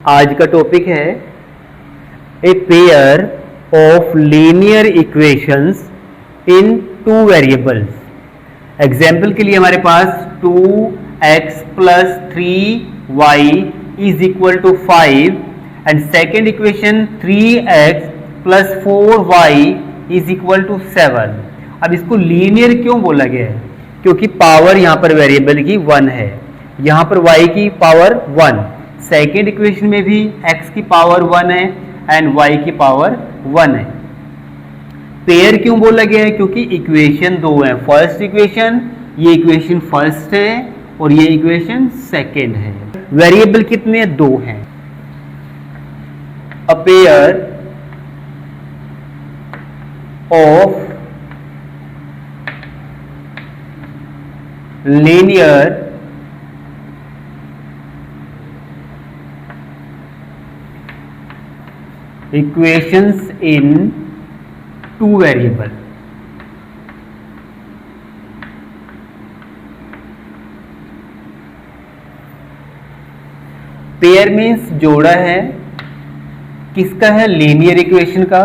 आज का टॉपिक है a pair of linear equations in two variables. Example के लिए हमारे पास 2x plus 3y is equal to 5 and second equation 3x plus 4y is equal to 7। अब इसको लीनियर क्यों बोला गया है? क्योंकि पावर यहां पर वेरिएबल की 1 है, यहां पर y की पावर 1, सेकेंड इक्वेशन में भी x की पावर 1 है एंड y की पावर 1 है। पेयर क्यों बोला गया है? क्योंकि इक्वेशन दो है। फर्स्ट इक्वेशन, ये इक्वेशन फर्स्ट है और ये इक्वेशन सेकेंड है। वेरिएबल कितने? दो हैं। A pair of linear equations in two variable। Pair means जोड़ा है। किसका है? लीनियर इक्वेशन का।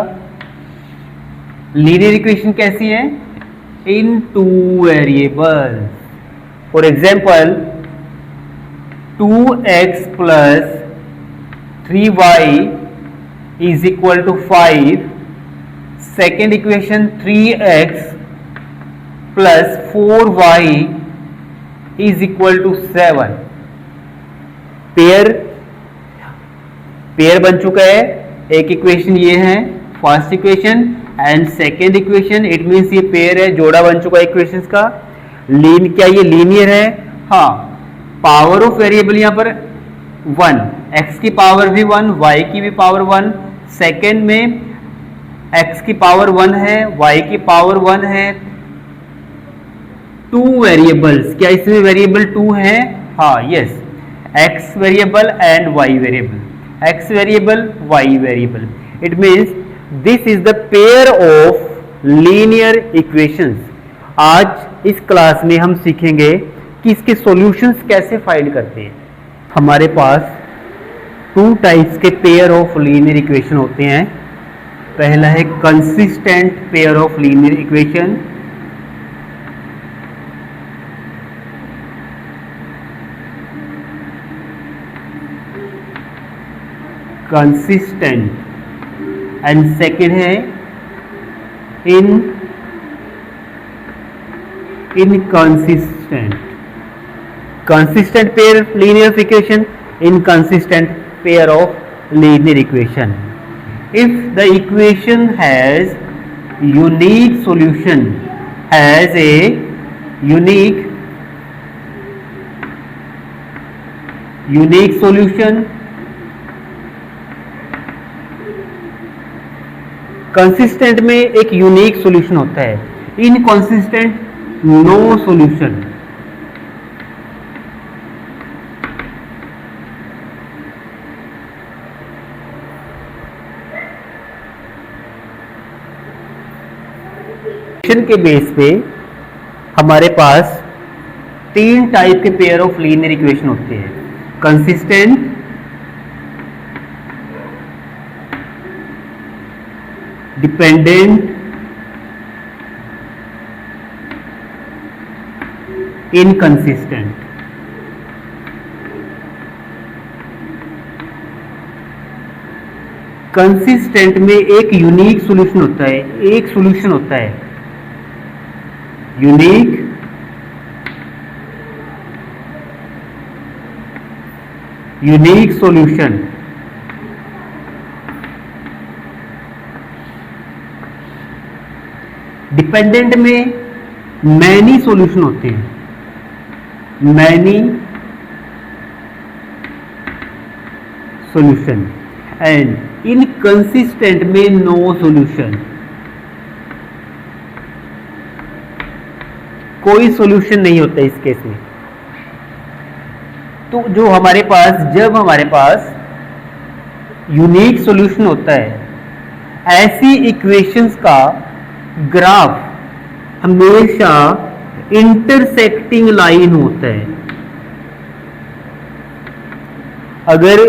लीनियर इक्वेशन कैसी है? In two variable. For example 2x plus 3y is equal to 5, second equation 3x plus 4y is equal to 7। Pair बन चुका है। एक इक्वेशन ये है first equation and second equation, it means ये पेयर है, जोड़ा बन चुका है इक्वेशंस का। क्या ये लीनियर है? हाँ। पावर ऑफ वेरिएबल यहां पर 1, x की पावर भी 1, y की भी पावर 1। सेकेंड में x की पावर 1 है, y की पावर 1 है। टू वेरिएबल्स, क्या इसमें वेरिएबल 2 है? हाँ, yes. x variable and y variable, x variable, y variable. It means this is the pair of linear equations. आज इस क्लास में हम सीखेंगे कि इसके सॉल्यूशंस कैसे फाइंड करते हैं। हमारे पास टू टाइप्स के पेयर ऑफ लीनियर इक्वेशन होते हैं। पहला है consistent pair of linear equation, consistent, and second है inconsistent. Consistent pair of linear equation, inconsistent pair of linear equation. If the equation has unique solution, has a unique solution, consistent में एक unique solution होता है, inconsistent no solution. के base पे हमारे पास तीन type के पेयर ऑफ लीनियर इक्वेशन होते हैं। Consistent, dependent, inconsistent. कंसिस्टेंट में एक यूनिक सॉल्यूशन होता है, एक सॉल्यूशन होता है यूनिक, सॉल्यूशन। डिपेंडेंट में मैनी सॉल्यूशन होते हैं, मैनी सॉल्यूशन। एंड इनकंसिस्टेंट में नो सॉल्यूशन, कोई सॉल्यूशन नहीं होता इस केस में। तो जो हमारे पास, जब हमारे पास यूनिक सॉल्यूशन होता है, ऐसी इक्वेशंस का ग्राफ हमेशा इंटरसेक्टिंग लाइन होता है। अगर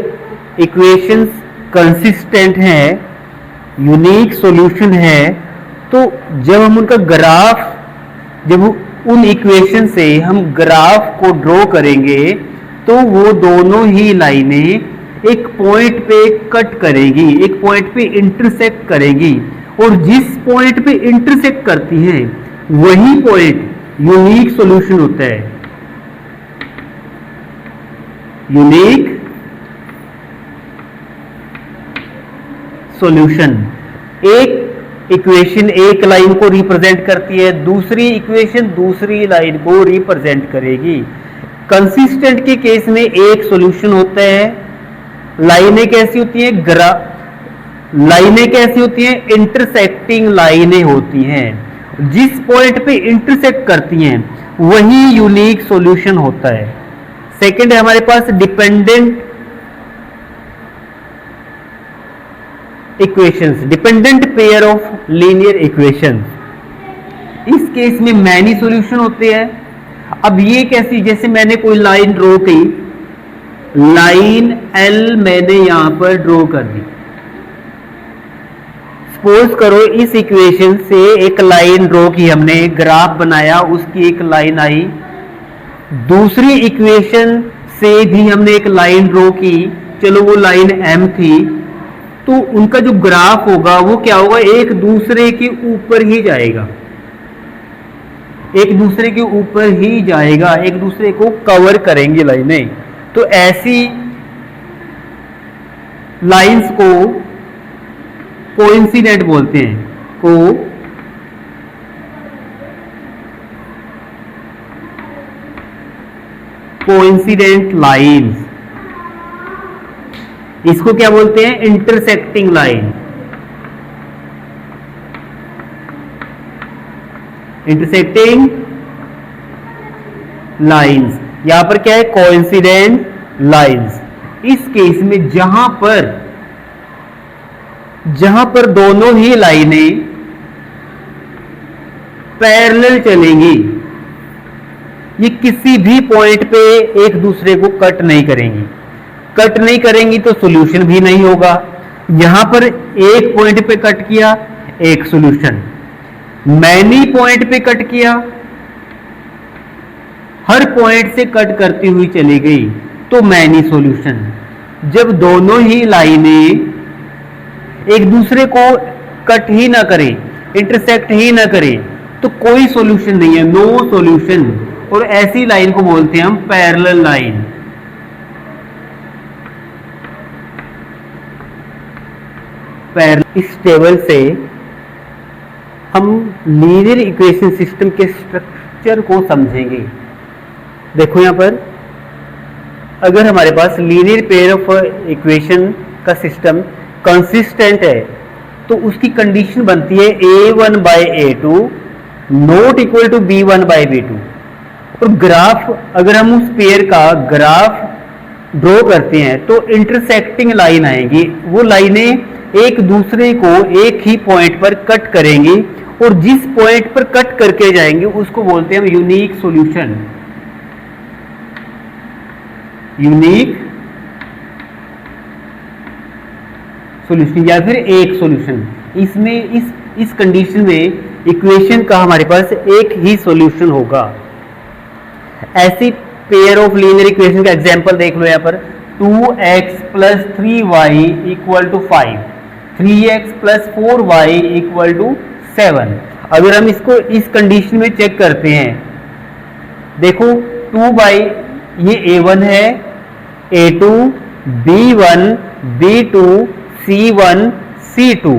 इक्वेशंस कंसिस्टेंट हैं, यूनिक सॉल्यूशन है, तो जब हम उनका ग्राफ, जब उन इक्वेशन से हम ग्राफ को ड्रॉ करेंगे तो वो दोनों ही लाइनें एक पॉइंट पे कट करेगी, एक पॉइंट पे इंटरसेक्ट करेगी, और जिस पॉइंट पे इंटरसेक्ट करती हैं वही पॉइंट यूनिक सॉल्यूशन होता है। यूनिक सॉल्यूशन, एक इक्वेशन एक लाइन को रिप्रेजेंट करती है, दूसरी इक्वेशन दूसरी लाइन को रिप्रेजेंट करेगी। कंसिस्टेंट के केस में एक सॉल्यूशन होता है। लाइनें कैसी होती हैं? लाइनें कैसी होती हैं? इंटरसेक्टिंग लाइनें होती हैं। जिस पॉइंट पे इंटरसेक्ट करती हैं वही यूनिक सॉल्यूशन होता है। सेकंड है हमारे पास dependent equations, dependent pair of linear equations. इस केस में मैनी सॉल्यूशन होते हैं। अब ये कैसी, जैसे मैंने कोई लाइन ड्रॉ की, लाइन एल मैंने यहां पर ड्रॉ कर दी। सपोज करो इस इक्वेशन से एक लाइन ड्रॉ की हमने, ग्राफ बनाया, उसकी एक लाइन आई। दूसरी इक्वेशन से भी हमने एक लाइन ड्रॉ की, चलो वो लाइन एम थी, तो उनका जो ग्राफ होगा वो क्या होगा? एक दूसरे के ऊपर ही जाएगा, एक दूसरे के ऊपर ही जाएगा, एक दूसरे को कवर करेंगे लाइनें। तो ऐसी लाइंस को कोइंसिडेंट बोलते हैं। कोइंसिडेंट लाइंस, इसको क्या बोलते हैं? Intersecting line. इंटरसेक्टिंग लाइंस, यहां पर क्या है? Coincident lines. इस केस में जहां पर दोनों ही लाइनें पैरेलल चलेंगी, ये किसी भी पॉइंट पे एक दूसरे को कट नहीं करेंगी। कट नहीं करेंगी तो सॉल्यूशन भी नहीं होगा। यहां पर एक पॉइंट पे कट किया, एक सॉल्यूशन। मैनी पॉइंट पे कट किया, हर पॉइंट से कट करती हुई चली गई, तो मैनी सॉल्यूशन। जब दोनों ही लाइनें एक दूसरे को कट ही ना करें, इंटरसेक्ट ही ना करें, तो कोई सॉल्यूशन नहीं है, नो सॉल्यूशन। और ऐसी लाइन को बोलते हैं हम पैरेलल लाइन। इस टेबल से हम लीनियर इक्वेशन सिस्टम के स्ट्रक्चर को समझेंगे। देखो यहां पर, अगर हमारे पास लीनियर पेयर ऑफ इक्वेशन का सिस्टम कंसिस्टेंट है तो उसकी कंडीशन बनती है a1 by a2 not equal to b1 by b2। और ग्राफ, अगर हम उस पेयर का ग्राफ ड्रॉ करते हैं तो इंटरसेक्टिंग लाइन आएगी। वो लाइनें एक दूसरे को एक ही पॉइंट पर कट करेंगी, और जिस पॉइंट पर कट करके जाएंगे उसको बोलते हैं हम यूनिक सॉल्यूशन। यूनिक सॉल्यूशन या फिर एक सॉल्यूशन। इसमें इस कंडीशन में इक्वेशन का हमारे पास एक ही सॉल्यूशन होगा। ऐसी पेयर ऑफ लीनियर इक्वेशन का एग्जांपल देख लो। यहां पर 2x + 3y = 5, 3x + 4y = 7। अगर हम इसको इस कंडीशन में चेक करते हैं, देखो 2 ये a1 है, a2, b1, b2, c1, c2।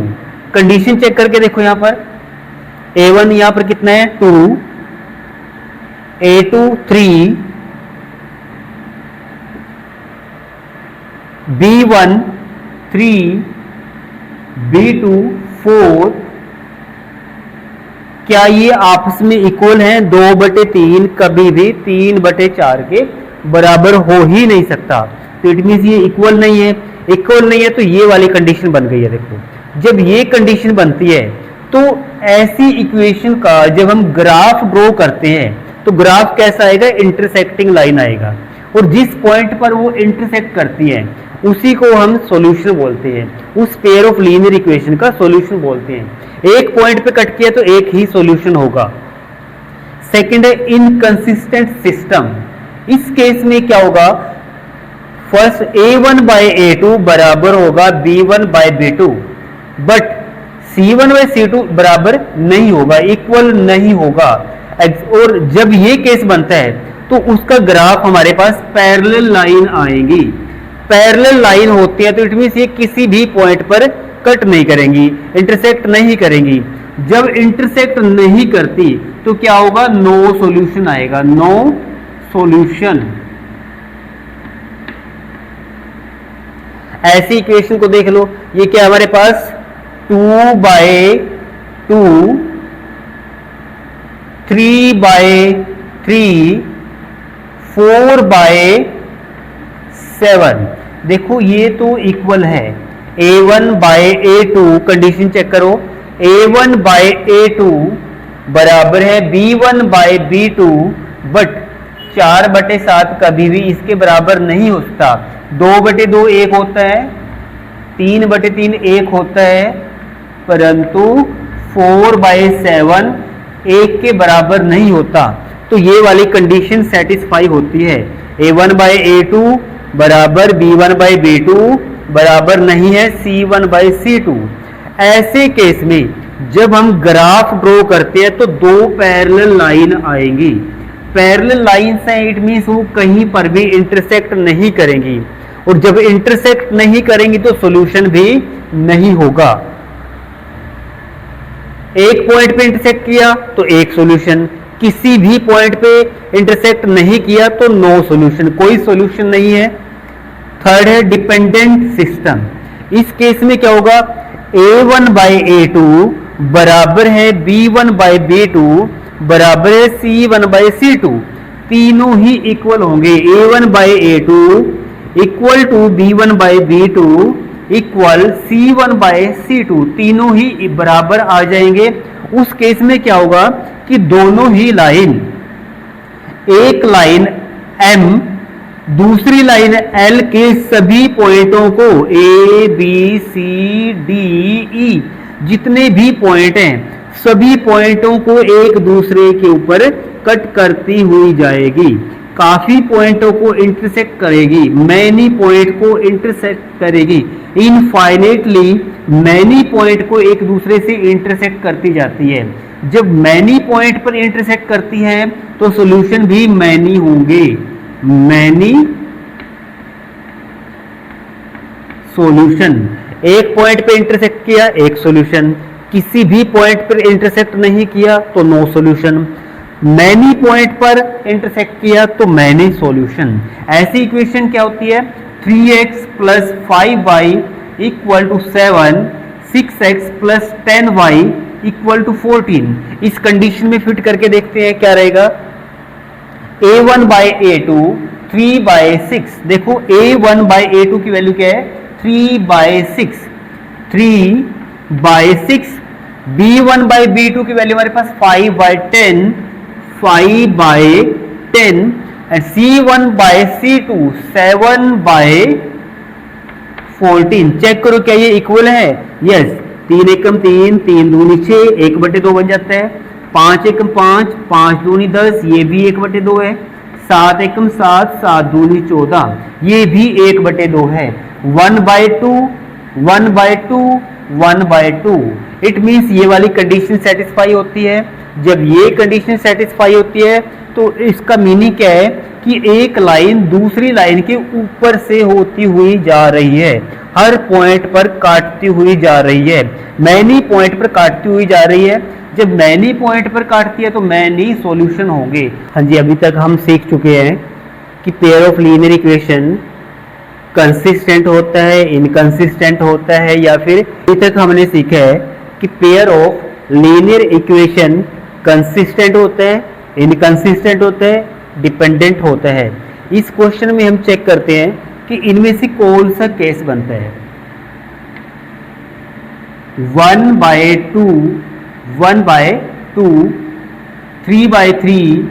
Condition check करके देखो, यहां पर a1 यहां पर कितना है? 2, a2 3, b1 3, b2 4। क्या ये आपस में इक्वल हैं? 2/3 कभी भी 3/4 के बराबर हो ही नहीं सकता। तो इट मींस ये इक्वल नहीं है। इक्वल नहीं है तो ये वाली कंडीशन बन गई है। देखो, जब ये कंडीशन बनती है तो ऐसी इक्वेशन का जब हम ग्राफ ड्रॉ करते हैं तो ग्राफ कैसा आएगा? इंटरसेक्टिंग लाइन आएगा, और जिस पॉइंट पर वो इंटरसेक्ट करती है उसी को हम सॉल्यूशन बोलते हैं, उस पेयर ऑफ लीनियर इक्वेशन का सॉल्यूशन बोलते हैं। एक पॉइंट पे कट किया तो एक ही सॉल्यूशन होगा। सेकंड है इनकंसिस्टेंट सिस्टम। इस केस में क्या होगा, फर्स्ट a1 बाय a2 बराबर होगा b1 by b2, but c1 by c2 बराबर नहीं होगा, इक्वल नहीं होगा। और जब ये केस बनता है तो उसका ग्राफ हमारे पास पैरेलल लाइन आएगी। पैरेलल लाइन होती है तो इट मींस ये किसी भी पॉइंट पर कट नहीं करेंगी, इंटरसेक्ट नहीं करेंगी। जब इंटरसेक्ट नहीं करती तो क्या होगा, नो सॉल्यूशन आएगा, नो सॉल्यूशन। ऐसी इक्वेशन को देख लो, ये क्या है हमारे पास 2 बाय 2, 3 बाय 3, 4 बाय 7। देखो ये तो इक्वल है, a1 by a2, condition check करो, a1 बाय a2 बराबर है b1 बाय b2, बट 4/7 कभी भी इसके बराबर नहीं हो सकता। 2/2 1 होता है, 3/3 1 होता है, परंतु 4/7 1 के बराबर नहीं होता। तो ये वाली कंडीशन सेटिस्फाई होती है। a1 बाय a2 बराबर b1 बाय b2 बराबर नहीं है c1 बाय c2। ऐसे केस में जब हम ग्राफ ड्रॉ करते हैं तो दो पैरेलल लाइन आएंगी। पैरेलल लाइन से इट मींस वो कहीं पर भी इंटरसेक्ट नहीं करेंगी, और जब इंटरसेक्ट नहीं करेंगी तो सॉल्यूशन भी नहीं होगा। एक पॉइंट पे इंटरसेक्ट किया तो एक सॉल्यूशन, किसी भी पॉइंट पे इंटरसेक्ट नहीं किया तो नो सॉल्यूशन, कोई सॉल्यूशन नहीं है। थर्ड है डिपेंडेंट सिस्टम। इस केस में क्या होगा, a1 बाय a2 बराबर है b1 बाय b2 बराबर है c1 बाय c2। तीनों ही इक्वल होंगे, a1 by a2 equal to b1 by b2 equal c1 by c2, तीनों ही बराबर आ जाएंगे। उस केस में क्या होगा कि दोनों ही लाइन, एक लाइन m दूसरी लाइन L के सभी पॉइंटों को A, B, C, D, E जितने भी पॉइंट हैं सभी पॉइंटों को एक दूसरे के ऊपर कट करती हुई जाएगी, काफी पॉइंटों को इंटरसेक्ट करेगी, मैनी पॉइंट को इंटरसेक्ट करेगी, इनफाइनेटली मैनी पॉइंट को एक दूसरे से इंटरसेक्ट करती जाती है। जब मैनी पॉइंट पर इंटरसेक्ट करती है तो सॉल्यूशन भी मैनी होंगे, मैनी सॉल्यूशन। एक पॉइंट पे इंटरसेक्ट किया एक सॉल्यूशन, किसी भी पॉइंट पर इंटरसेक्ट नहीं किया तो नो सॉल्यूशन, मैनी पॉइंट पर इंटरसेक्ट किया तो मैनी सॉल्यूशन। ऐसी इक्वेशन क्या होती है, 3x plus 5y equal to 7, 6x plus 10y equal to 14। इस कंडीशन में फिट करके देखते हैं क्या रहेगा, a1 बाय a2 3 बाय 6। देखो a1 बाय a2 की वैल्यू क्या है, 3 by 6, 3 by 6। b1 by b2 की वैल्यू हमारे पास 5 by 10, 5 by 10 and c1 by c2 7 by 14। Check करो क्या ये इक्वल है, यस। 3 एकम 3, 3 दूनी 6, 1/2 बन जाता है। 5 एकम 5, 5 दूनी 10, ये भी 1/2 है। 7 एकम 7, 7 दूनी 14, ये भी 1/2 है। 1/2, 1/2, 1/2। इट मीन्स ये वाली कंडीशन सेटिस्फाई होती है। जब ये कंडीशन सेटिस्फाई होती है तो इसका मीनिंग क्या है कि एक लाइन दूसरी लाइन के ऊपर से होती हुई जा रही है, हर पॉइंट पर काटती हुई जा रही है, मैनी पॉइंट पर काटती हुई जा रही है। जब मैनी पॉइंट पर काटती है तो मैनी सॉल्यूशन होंगे। हाँ जी, अभी तक हम सीख चुके हैं कि pair of linear equation consistent होता है, इनकंसिस्टेंट होता है, या फिर अभी तक हमने सीखा है कि pair of linear equation consistent होता है, इनकंसिस्टेंट होता है, डिपेंडेंट होता है। इस क्वेश्चन में हम चेक करते हैं कि इनमें से कौन सा केस बनता है। 1/2, 1/2, 3/3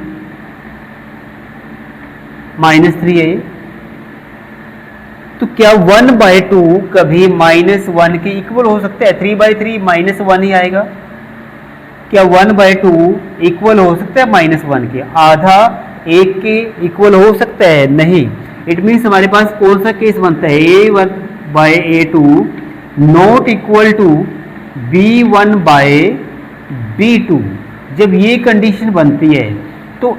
-3 है, तो क्या 1/2 कभी -1 के इक्वल हो सकता है? 3/3 -1 ही आएगा। क्या 1/2 इक्वल हो सकता है -1 के? आधा 1 के इक्वल हो सकता है? नहीं। इट मीन्स हमारे पास कौन सा केस बनता है? A1/A2 not equal to B1/B2। जब ये कंडीशन बनती है तो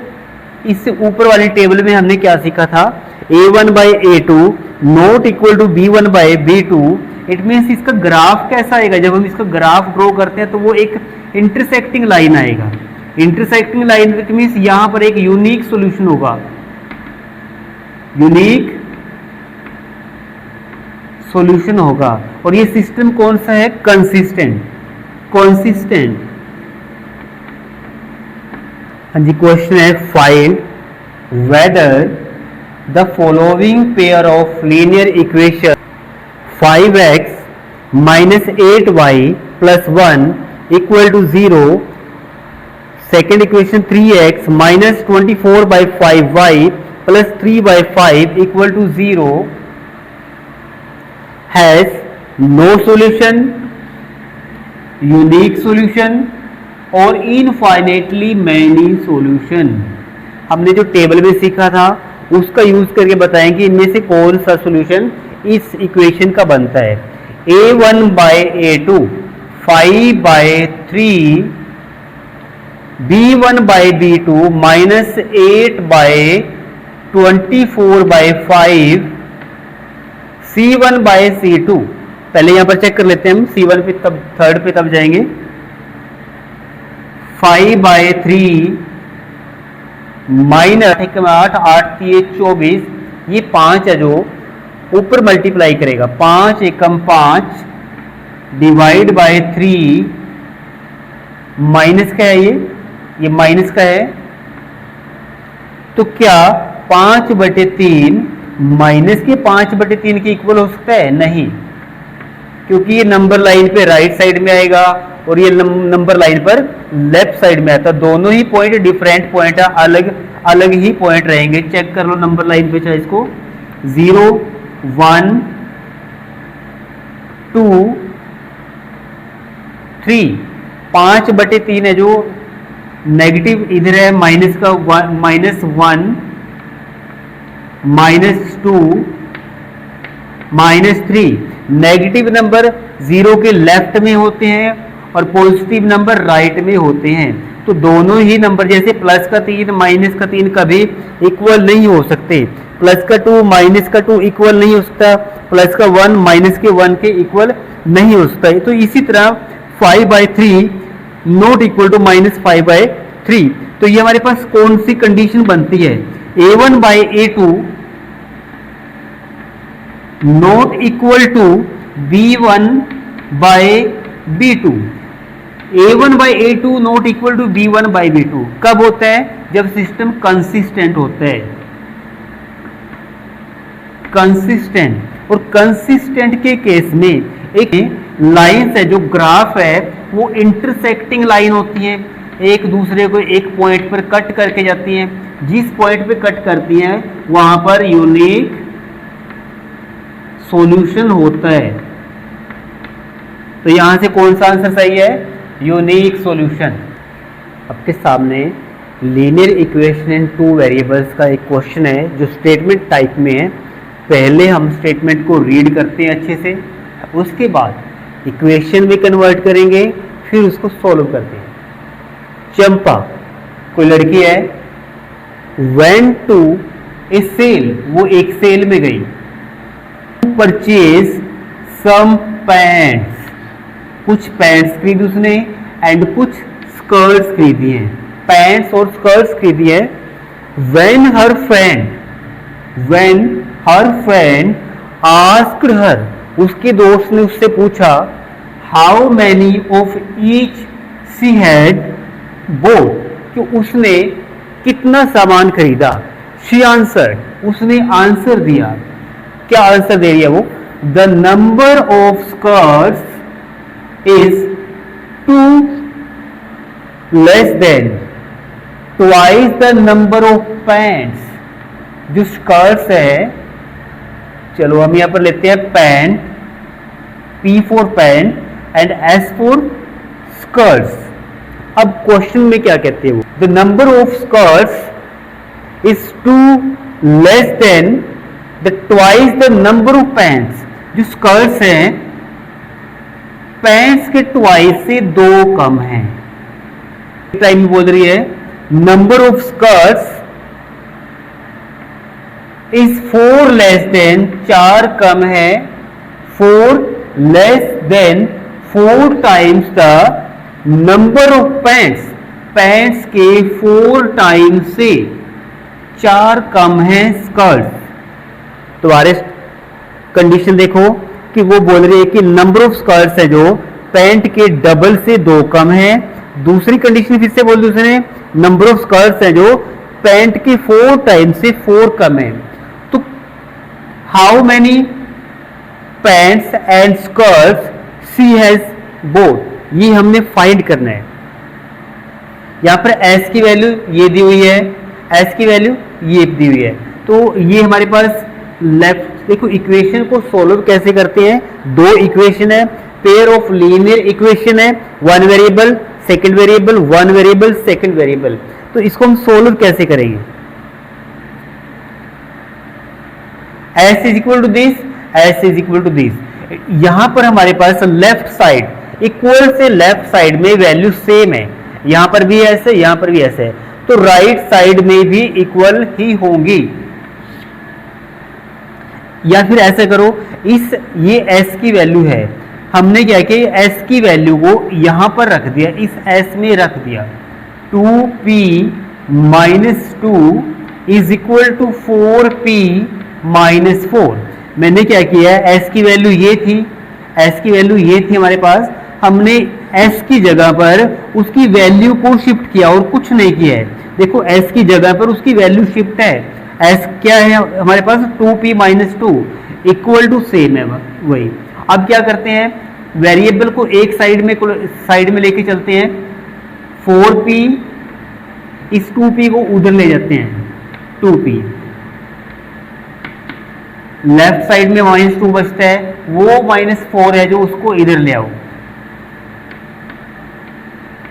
इससे ऊपर वाली टेबल में हमने क्या सीखा था? A1/A2 not equal to B1/B2। It means इसका ग्राफ कैसा आएगा? जब हम इसका ग्राफ ड्रॉ करते हैं तो वो एक इंटरसेक्टिंग लाइन आएगा। इंटरसेक्टिंग लाइन इट मीन्स यहां पर एक यूनिक सॉल्यूशन होगा। यूनिक सॉल्यूशन होगा। और ये सिस्टम कौन सा है? कंसिस्टेंट। कंसिस्टेंट। हाँ जी, क्वेश्चन है find whether the following pair of linear equation 5x minus 8y plus 1 equal to 0, second equation 3x minus 24/5y plus 3/5 equal to 0 has no solution, unique solution और infinitely many solution। हमने जो table में सीखा था उसका use करके बताएंगे इनमें से कौन सा सॉल्यूशन इस इक्वेशन का बनता है। A1/A2 5/3 B1/B2 minus 8/24/5 C1/C2। पहले यहां पर चेक कर लेते हैं हम, C1 पे तब थर्ड पे तब जाएंगे। 5/3 माइनस 8 8 24, ये 5 है जो ऊपर मल्टीप्लाई करेगा। 5 एकम 5 डिवाइड बाय 3 माइनस का है, ये माइनस का है। तो क्या 5/3 माइनस के 5/3 के इक्वल हो सकता है? नहीं, क्योंकि ये नंबर लाइन पे राइट साइड में आएगा और ये नंबर लाइन पर लेफ्ट साइड में आता। दोनों ही पॉइंट डिफरेंट पॉइंट है, अलग अलग ही पॉइंट रहेंगे। चेक कर लो नंबर लाइन पे, चाहे इसको 0 1 2 3 5/3 है जो नेगेटिव इधर है, माइनस का -1 -2 -3। नेगेटिव नंबर 0 के लेफ्ट में होते हैं और पॉजिटिव नंबर राइट में होते हैं। तो दोनों ही नंबर जैसे प्लस का 3 माइनस का 3 कभी इक्वल नहीं हो सकते। प्लस का 2 माइनस का 2 इक्वल नहीं हो सकता, प्लस का 1 माइनस के 1 के इक्वल नहीं हो सकता। तो इसी तरह 5/3 नॉट इक्वल टू -5/3। तो ये हमारे पास कौन सी कंडीशन बनती है? A1/A2 not equal to B1/B2। A1/A2 not equal to B1/B2 कब होता है? जब सिस्टम कंसिस्टेंट होता है। कंसिस्टेंट, और कंसिस्टेंट के केस में एक लाइन है जो ग्राफ है वो इंटरसेक्टिंग लाइन होती है, एक दूसरे को एक पॉइंट पर कट करके जाती हैं। जिस पॉइंट पे कट करती हैं वहां पर यूनिक सॉल्यूशन होता है। तो यहां से कौन सा आंसर सही है? Unique solution. आपके सामने लीनियर इक्वेशन इन 2 वेरिएबल्स का एक क्वेश्चन है जो स्टेटमेंट टाइप में है। पहले हम स्टेटमेंट को रीड करते हैं अच्छे से, उसके बाद इक्वेशन में कन्वर्ट करेंगे, फिर उसको सॉल्व करते हैं। चंपा कोई लड़की है, वेंट टू ए सेल, वो एक सेल में गई। परचेज सम पैंट्स, कुछ पैंट्स खरीदी उसने एंड कुछ स्कर्ट्स खरीदी हैं। पैंट्स और स्कर्ट्स खरीदी है। When her friend asked her, उसके दोस्त ने उससे पूछा how many of each she had boat, कि उसने कितना सामान खरीदा। शी आंसर्ड, उसने आंसर दिया। क्या आंसर दे दिया वो? The number of skirts is 2 less than twice the number of pants. जो स्कर्ट्स है चलो हम यहाँ पर लेते हैं pant, P for pant and S for skirts. अब क्वेश्चन में क्या कहते हैं वो, the number of skirts is 2 less than the twice the number of pants. जो स्कर्ट्स हैं पैंट्स के ट्वाइस से 2 कम हैं। टाइम में बोल रही है number of skirts is 4 less than, 4 कम है, 4 less than 4 times the number of pants, pants के 4 टाइम्स से 4 कम है स्कर्ट्स। तो कंडीशन देखो कि वो बोल रही है कि नंबर ऑफ स्कर्ट्स है जो पैंट के डबल से 2 कम है। दूसरी कंडीशन फिर से बोल दी उसने, नंबर ऑफ स्कर्ट्स है जो पैंट के 4 टाइम्स से 4 कम है। तो how many pants and skirts she has both, ये हमने फाइंड करना है। यहां पर S की वैल्यू ये दी हुई है, S की वैल्यू ये दी हुई है। तो ये हमारे पास लेफ्ट, देखो इक्वेशन को सोल्व कैसे करते हैं, 2 इक्वेशन है, पेयर ऑफ लीनियर इक्वेशन है, 1 variable second variable, 1 variable second variable. तो इसको हम सोल्व कैसे करेंगे, S is equal to this, S is equal to this. यहां पर हमारे पास लेफ्ट साइड इक्वल से लेफ्ट साइड में वैल्यू सेम है, यहां पर भी S है, यहां पर भी S है, तो राइट साइड में भी इक्वल ही होंगी। या फिर ऐसा करो, ये S की वैल्यू है, हमने क्या किया, S की वैल्यू को यहां पर रख दिया, इस S में रख दिया, 2p minus 2 is equal to 4p minus 4। मैंने क्या किया, S की वैल्यू ये थी, S की वैल्यू ये थी हमारे पास, हमने S की जगह पर उसकी वैल्यू को शिफ्ट किया और कुछ नहीं किया है। देखो S की जगह पर उसकी वैल्यू शिफ्ट है, S क्या है हमारे पास 2p minus 2 equal to same है वही। अब क्या करते हैं, वेरिएबल को एक साइड में लेके चलते हैं, 4p इस 2p को उधर ले जाते हैं, 2p लेफ्ट साइड में -2 बचता है, वो -4 है जो उसको इधर ले आओ,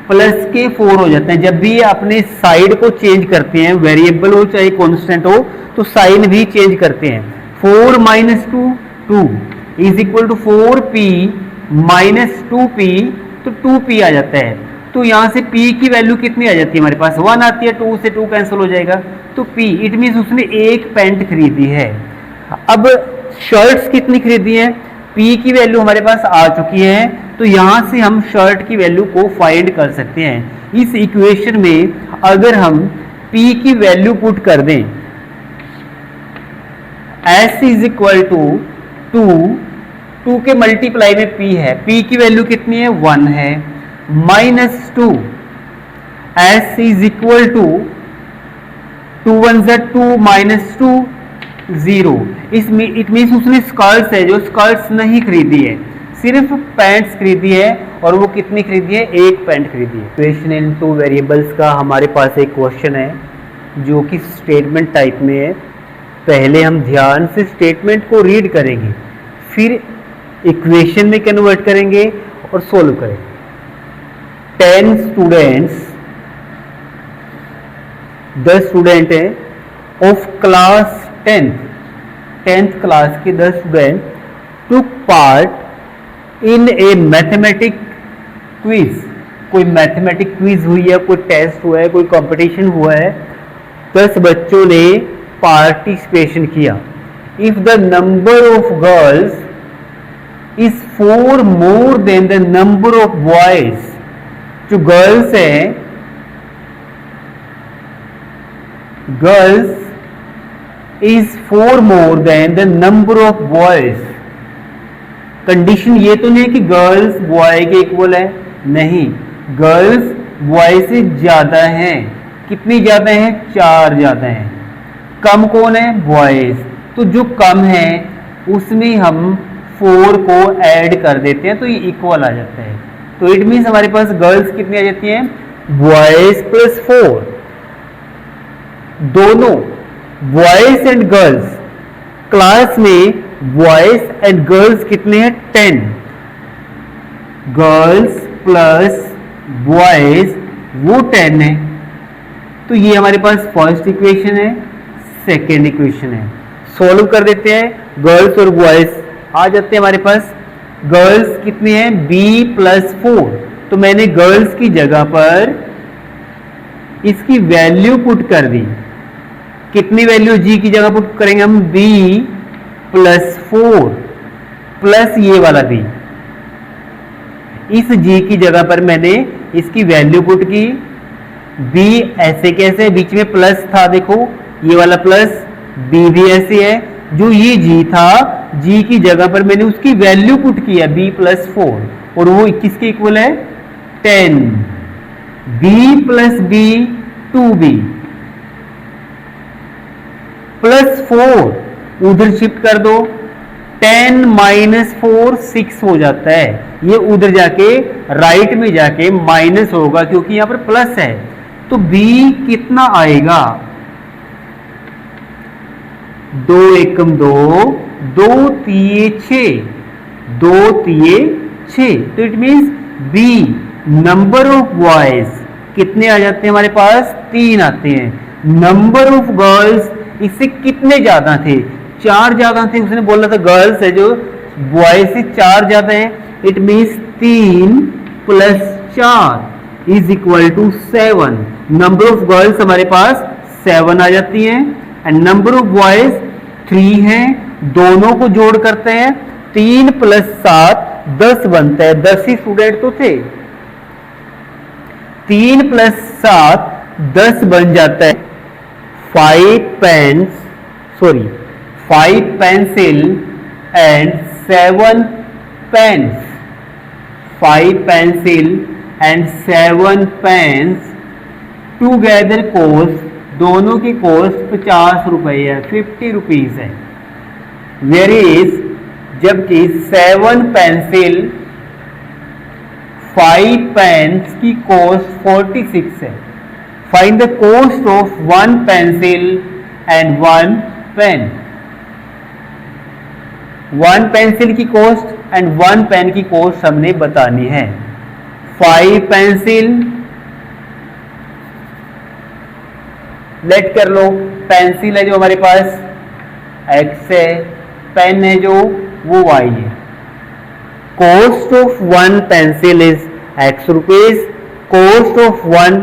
प्लस के 4 हो जाते हैं। जब भी अपने साइड को चेंज करते हैं, वेरिएबल हो चाहे कांस्टेंट हो, तो साइन भी चेंज करते हैं। 4 minus 2 is equal to 4p minus 2p, तो 2p आ जाता है। तो यहां से p की वैल्यू कितनी आ जाती है हमारे पास, 1 आती है, 2 से 2 कैंसिल हो जाएगा, तो p इट मीन उसने एक पैंट खरीदी है। अब शर्ट्स कितनी खरीदी है, P की वैल्यू हमारे पास आ चुकी है, तो यहां से हम शर्ट की वैल्यू को फाइंड कर सकते हैं। इस इक्वेशन में अगर हम P की वैल्यू पुट कर दें, S इज इक्वल टू 2 के मल्टीप्लाई में P है, P की वैल्यू कितनी है, 1 है, minus 2, S is equal to 2 1 2 minus 2 0। इसमें इट मीन्स उसने स्कर्ट्स है जो स्कर्ट्स नहीं खरीदी है, सिर्फ पैंट्स खरीदी है, और वो कितनी खरीदी है, एक पैंट खरीदी है। इक्वेशन इन 2 वेरिएबल्स का हमारे पास एक क्वेश्चन है जो कि स्टेटमेंट टाइप में है। पहले हम ध्यान से स्टेटमेंट को रीड करेंगे, फिर इक्वेशन में कन्वर्ट करेंगे और सोल्व करेंगे। 10 स्टूडेंट्स, 10 स्टूडेंट है ऑफ क्लास 10th क्लास के 10 student took part in A mathematic quiz. कोई मैथमेटिक क्विज हुई है, कोई टेस्ट हुआ है, कोई कंपटीशन हुआ है, 10 बच्चों ने पार्टिसिपेशन किया। If the number of girls is 4 more than the number of boys, जो गर्ल्स हैं, girls is 4 more than the number of boys। Condition ये तो नहीं है कि गर्ल्स बॉय के इक्वल है, नहीं, गर्ल्स बॉय से ज्यादा हैं। कितनी ज्यादा हैं, 4 ज्यादा हैं। कम कौन है, बॉयज। तो जो कम है उसमें हम 4 को ऐड कर देते हैं तो ये इक्वल आ जाता है। तो इट मीन्स हमारे पास गर्ल्स कितनी आ जाती हैं, बॉयज प्लस 4। दोनों बॉयज एंड गर्ल्स क्लास में बॉयज एंड गर्ल्स कितने हैं 10, गर्ल्स प्लस बॉयज वो 10 है। तो ये हमारे पास फर्स्ट इक्वेशन है, सेकेंड इक्वेशन है। सॉल्व कर देते हैं, गर्ल्स और बॉयज आ जाते हैं हमारे पास। गर्ल्स कितने हैं b प्लस 4, तो मैंने गर्ल्स की जगह पर इसकी वैल्यू पुट कर दी। कितनी वैल्यू g की जगह पुट करेंगे हम, b प्लस 4 प्लस ये वाला b। इस g की जगह पर मैंने इसकी वैल्यू पुट की। b ऐसे कैसे, बीच में प्लस था, देखो ये वाला प्लस, b भी ऐसे है। जो ये g था, g की जगह पर मैंने उसकी वैल्यू पुट किया b प्लस 4, और वो किसके इक्वल है 10। b plus b 2b plus 4 उधर शिफ्ट कर दो, 10 माइनस 4 6 हो जाता है। ये उधर जाके राइट में जाके माइनस होगा क्योंकि यहां पर प्लस है। तो b कितना आएगा, 2 एकम 2, 2 तिये 6, 2 तिये 6। तो it means b number of boys कितने आ जाते हैं हमारे पास, 3 आते हैं। नंबर ऑफ गर्ल्स इससे कितने ज्यादा थे, 4 ज्यादा थे। उसने बोला था गर्ल्स है जो बॉयज से 4 ज्यादा है। It means 3 plus 4 is equal to 7। Number of girls हमारे पास 7 आ जाती हैं एंड नंबर ऑफ बॉयज 3 है। दोनों को जोड़ करते हैं, 3 प्लस 7 10 बनता है। 10 ही स्टूडेंट तो थे, 3 प्लस 7 10 बन जाता है। 5 pencil and 7 pens, 5 pencil and 7 pens together cost, दोनों की कॉस्ट 50 रुपए है, 50 रुपीज है। वेयर इज, जबकि 7 पेंसिल 5 पेन्स की कॉस्ट 46 है। Find the cost of 1 pencil and 1 pen. 1 pencil की कॉस्ट एंड 1 पेन की कॉस्ट हमने बतानी है। 5 पेंसिल लेट कर लो, पेंसिल है जो हमारे पास x है, पेन है जो वो y है। Cost of 1 pencil is x rupees, cost of 1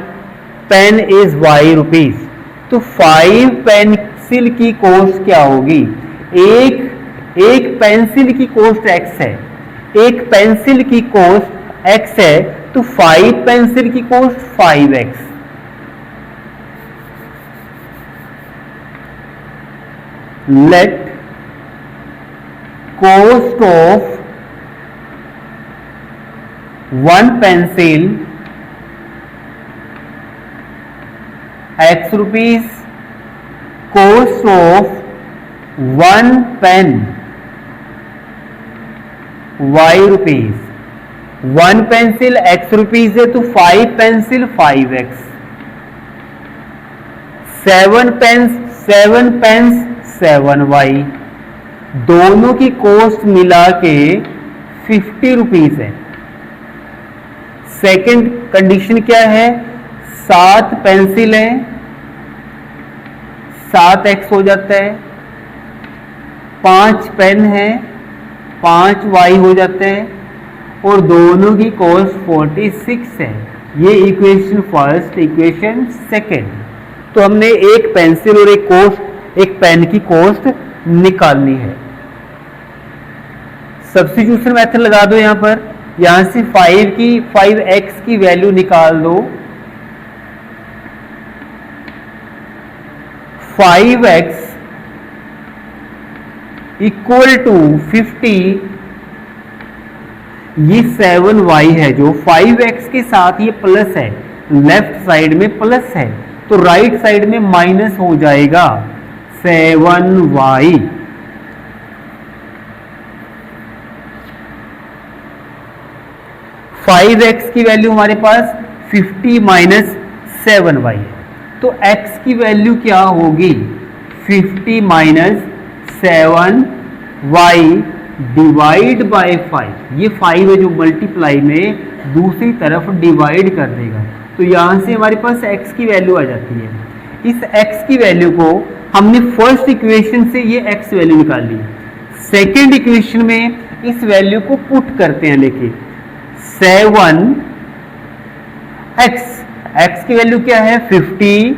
pen is y rupees. तो 5 पेंसिल की कॉस्ट क्या होगी, एक पेंसिल की कॉस्ट x है, एक पेंसिल की कॉस्ट x है, तो 5 पेंसिल की cost 5x। Let cost of 1 pencil x rupees, cost of 1 pen y rupees। 1 pencil x rupees है तो 5 pencil 5x। 7 pens 7y। दोनों की कॉस्ट मिला के 50 रुपीज है। सेकंड कंडीशन क्या है, 7 पेंसिल है, 7x हो जाता है। 5 पेन है, 5y हो जाता है, और दोनों की कॉस्ट 46 है। ये इक्वेशन फर्स्ट, इक्वेशन सेकंड। तो हमने एक पेंसिल और एक पेन की कॉस्ट निकालनी है। सब्स्टिट्यूशन मेथड लगा दो यहां पर, यहां से 5x की वैल्यू निकाल दो। 5x इक्वल टू 50, ये 7y है जो 5x के साथ ये प्लस है, लेफ्ट साइड में प्लस है तो राइट साइड में माइनस हो जाएगा 7y। फाइव एक्स की वैल्यू हमारे पास 50 माइनस 7y है, तो x की वैल्यू क्या होगी 50 माइनस 7 y डिवाइड बाय 5, ये 5 है जो मल्टीप्लाई में दूसरी तरफ डिवाइड कर देगा, तो यहां से हमारे पास x की वैल्यू आ जाती है। इस x की वैल्यू को हमने फर्स्ट इक्वेशन से ये x वैल्यू निकाल ली, सेकेंड इक्वेशन में इस वैल्यू को पुट करते हैं लेके 7x की वैल्यू क्या है 50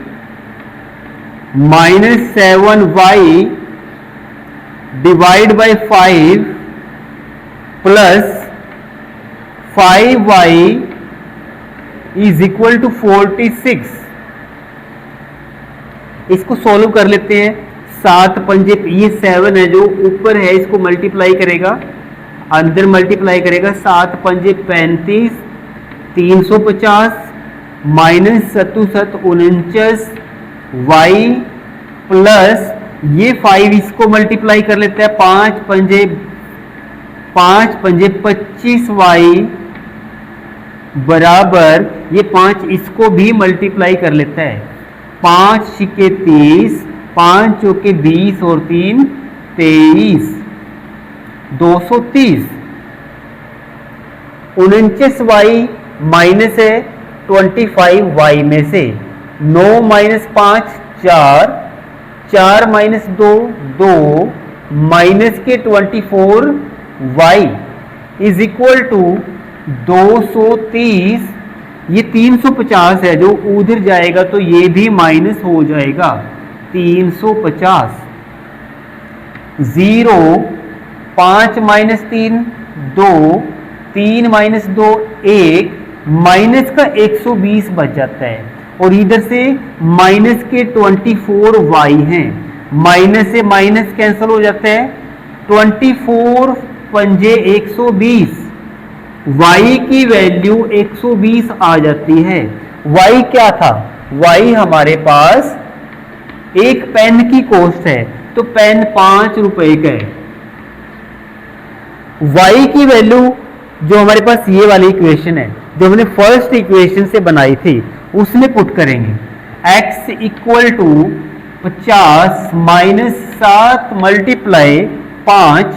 minus 7y divide by 5 plus 5y is equal to 46। इसको सॉल्व कर लेते हैं। 7 पंजे, ये 7 है जो ऊपर है इसको मल्टीप्लाई करेगा, अंदर मल्टीप्लाई करेगा, 7 पंजे 35, 350 माइनस 77 49 y प्लस ये 5 इसको मल्टीप्लाई कर लेता है, 5 पंजे 25y बराबर ये 5 इसको भी मल्टीप्लाई कर लेता है, 5 छिके 30, 5 चौके 20 और 3 23, 230। 49y माइनस है 25y में से, 9 माइनस 5 4, 4 माइनस 2 2, माइनस के 24y इज इक्वल टू 230। ये 350 है जो उधर जाएगा तो ये भी माइनस हो जाएगा, 350। 0 5 माइनस 3 2, 3 माइनस 2 1, माइनस का 120 बच जाता है, और इधर से माइनस के 24y हैं, माइनस से माइनस कैंसिल हो जाता है, 24 पंजे 120, y की वैल्यू 120 आ जाती है। y क्या था, y हमारे पास एक पेन की कॉस्ट है, तो पेन 5 रुपए का है। y की वैल्यू जो हमारे पास ये वाली इक्वेशन है जो हमने फर्स्ट इक्वेशन से बनाई थी उसमें पुट करेंगे, x equal to 50 minus 7 multiply 5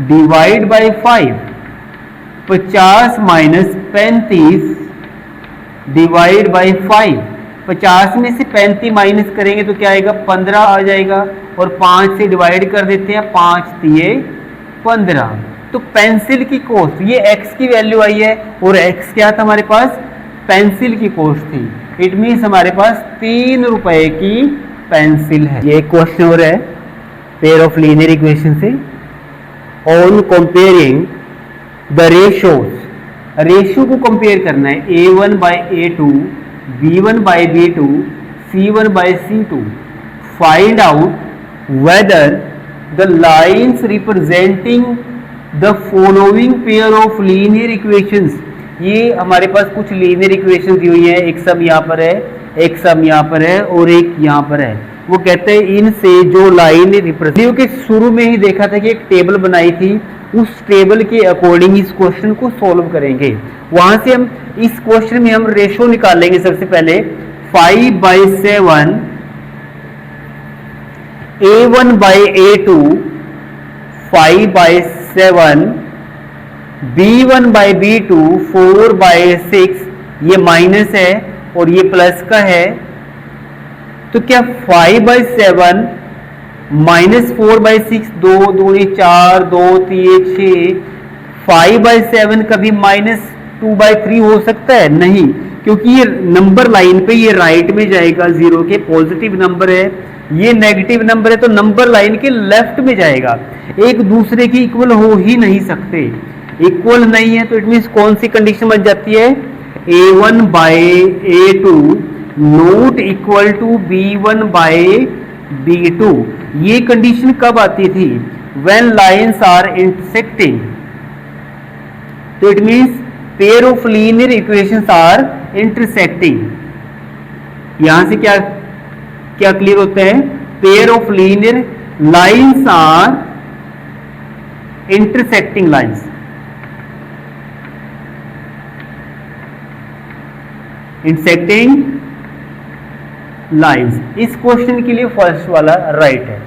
divide by 5, 50 minus 35 divide by 5, 50 में से 35 माइनस करेंगे तो क्या आएगा 15 आ जाएगा, और 5 से डिवाइड कर देते हैं, 5 दिए 15। तो पेंसिल की कॉस्ट, ये x की वैल्यू आई है और x क्या था हमारे पास, पेंसिल की कॉस्ट थी। इट मीन्स हमारे पास 3 रुपए की पेंसिल है। ये क्वेश्चन हो रहा है पेयर ऑफ लीनियर इक्वेशन से, on comparing the ratios, ratio को कंपेयर करना है, a1 by a2, b1 by b2, c1 by c2, find out whether the lines representing the following pair of linear equations. ये हमारे पास कुछ linear equation दी हुई है, एक सम यहाँ पर है, एक सम यहाँ पर है और एक यहाँ पर है। वो कहते हैं इनसे जो लाइन रिप्रेजेंट के शुरू में ही देखा था कि एक टेबल बनाई थी, उस टेबल के अकॉर्डिंग इस क्वेश्चन को सॉल्व करेंगे। वहां से हम इस क्वेश्चन में हम रेशो निकालेंगे। सबसे पहले 5/7 a1 by a2, 5/7 b1 by b2, 4/6, ये माइनस है और ये प्लस का है, तो क्या 5/7 माइनस 4/6, 2 दूनी 4, 2 3 6, 5/7 कभी -2/3 हो सकता है? नहीं, क्योंकि ये नंबर लाइन पे ये राइट में जाएगा, 0 के पॉजिटिव नंबर है, ये नेगेटिव नंबर है, तो नंबर लाइन के लेफ्ट में जाएगा, एक दूसरे की इक्वल हो ही नहीं सकते। इक्वल नहीं है तो इट मीन्स कौन सी कंडीशन बन जाती है, a1 by a2 not equal to b1 by b2। ये कंडीशन कब आती थी, व्हेन लाइंस आर इंटरसेक्टिंग, तो it means pair of linear equations are intersecting. यहां से क्या क्या क्लियर होता है, pair of linear lines are intersecting lines. Intersecting lines, इस क्वेश्चन के लिए फर्स्ट वाला राइट है।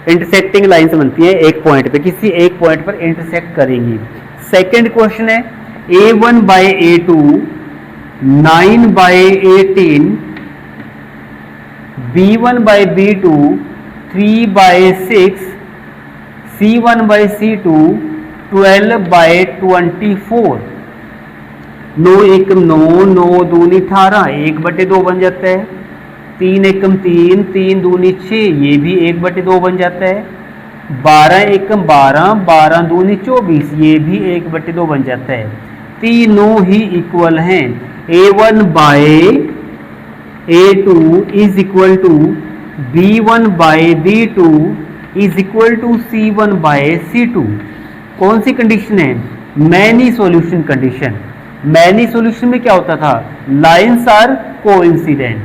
इंटरसेक्टिंग लाइंस बनती हैं एक पॉइंट पे, किसी एक पॉइंट पर इंटरसेक्ट करेंगी। सेकंड क्वेश्चन है A1 by A2 9 by 18, B1 by B2 3 by 6, C1 by C2 12 by 24। 9 एकम 9, 9 दूनी 18, 1/2 बन जाता है। 3 एकम 3, 3 दूनी 6, ये भी 1/2 बन जाता है। 12 एकम 12, 12 दूनी 24, ये भी 1/2 बन जाता है। तीनों ही इक्वल हैं। A1 by A2 is equal to B1 by B2 is equal to C1 by C2। कौन सी कंडीशन है? Many solution condition. Many solution में क्या होता था? Lines are coincident,